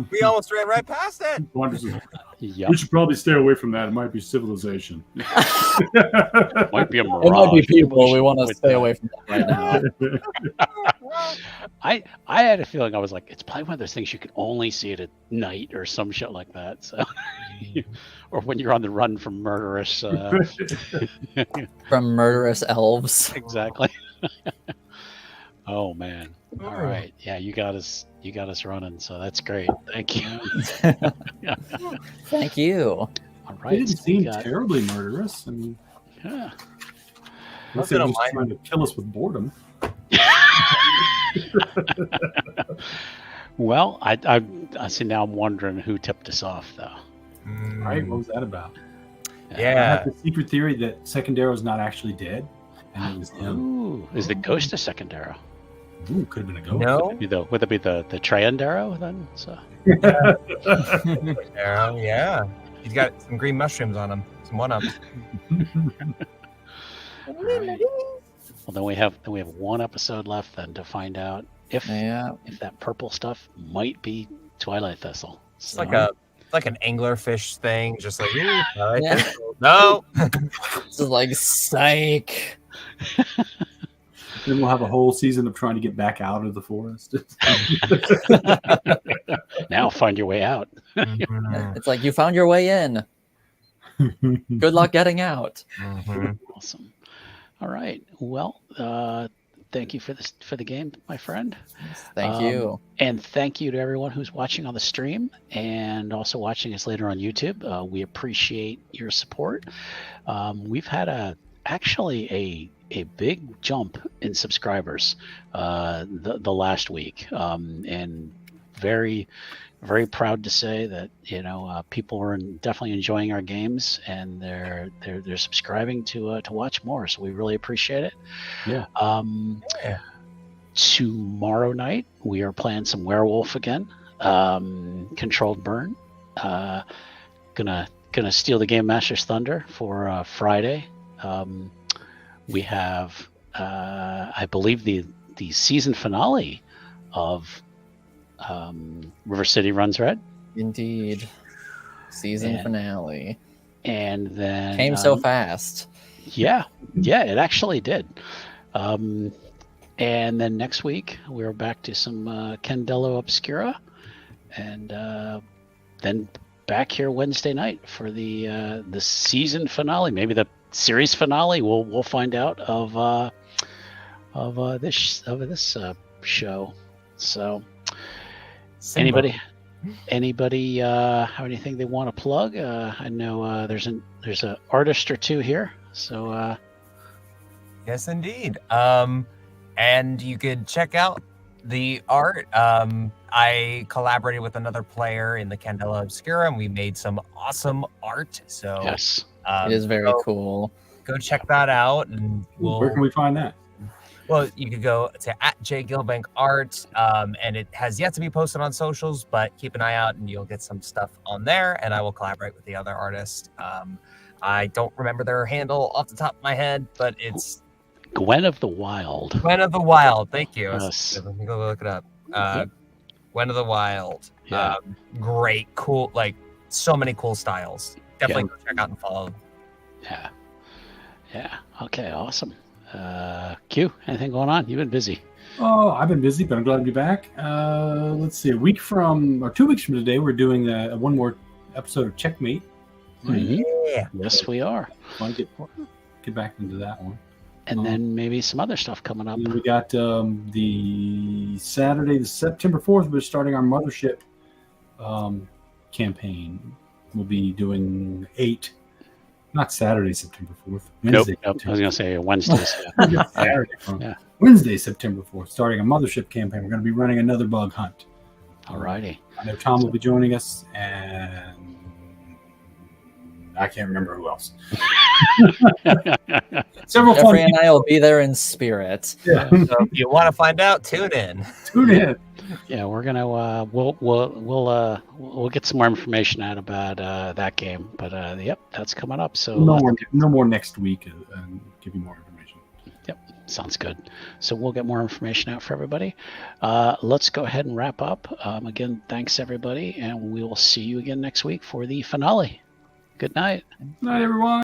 We almost ran right past it. Wonderful. Yep. We should probably stay away from that. It might be civilization. Might be a It might mirage. be people. should We want to avoid stay that. away from that right now. I had a feeling I was like, it's probably one of those things you can only see it at night or some shit like that. So, or when you're on the run from murderous. From murderous elves. Exactly. Oh man. All right. Yeah, you got us running. So that's great. Thank you. Thank you. All They right. didn't So we seem got, terribly murderous. I mean, yeah. unless they're Look at just 'em, trying to kill us with boredom. Well, I see now. I'm wondering who tipped us off, though. Right? What was that about? I Yeah. have the secret theory that Secondaro's not actually dead, and it was him. Ooh, is the ghost a Secondaro? Ooh, could have been a ghost. No. Would it be the Triandaro then? So Arrow, yeah. He's got some green mushrooms on him. Some 1-ups. All right. Well, then we have one episode left then to find out if that purple stuff might be Twilight Thistle. It's like an anglerfish thing, just like ooh, Twilight Yeah. Thistle. No. This is like psych. Then we'll have a whole season of trying to get back out of the forest. Now find your way out. Mhm. It's like you found your way in. Good luck getting out. Mhm. Awesome. All right. Well, thank you for the game, my friend. Thank you. And thank you to everyone who's watching on the stream and also watching us later on YouTube. We appreciate your support. We've had actually a big jump in subscribers the last week, and very, very proud to say that people are definitely enjoying our games and they're subscribing to watch more. So we really appreciate it. Yeah. Tomorrow night we are playing some werewolf again. Controlled burn. Gonna steal the Game Master's thunder for Friday. We have I believe the season finale of River City Runs Red. Indeed. Season finale. And then Came so fast. Yeah, it actually did. And then next week we're back to some Candelo Obscura, and then back here Wednesday night for the season finale, maybe the series finale. We'll find out of this show. So, anybody have anything they want to plug? I know there's an artist or two here. So Yes, indeed. And you could check out the art. I collaborated with another player in the Candela Obscura, and we made some awesome art. So yes, It is very cool. Go check that out, and Where can we find that? Well, you could go to @JGilbankArt, and it has yet to be posted on socials, but keep an eye out and you'll get some stuff on there, and I will collaborate with the other artist. I don't remember their handle off the top of my head, but it's Gwen of the Wild. Gwen of the Wild. Thank you. Yes. Let me go look it up. Yep. Gwen of the Wild. Yeah. Great, cool, like so many cool styles. Definitely go check out and follow. Yeah. Okay. Awesome. Q, anything going on? You've been busy. Oh, I've been busy, but I'm glad to be back. Let's see. 2 weeks from today, we're doing one more episode of Checkmate. Mhm. Yeah. Yes, we are. Want to get back into that one. And then maybe some other stuff coming up. And we got the Saturday, the September 4th, we're starting our Mothership campaign. We'll be doing 8. Not Saturday, September 4th. Wednesday. Nope. I was going to say Wednesdays. Saturday. Yeah. Wednesday, September 4th, starting a Mothership campaign. We're going to be running another bug hunt. Alrighty. I know Tom will be joining us, and I can't remember who else. Several fun Jeffrey and I will be there in spirit. Yeah. So if you want to find out, tune in. Tune in. Yeah, we're gonna we'll get some more information out about that game. But yep, that's coming up. So No more next week, and give you more information. Yep, sounds good. So we'll get more information out for everybody. Let's go ahead and wrap up. Again, thanks everybody, and we will see you again next week for the finale. Good night. Good night, everyone.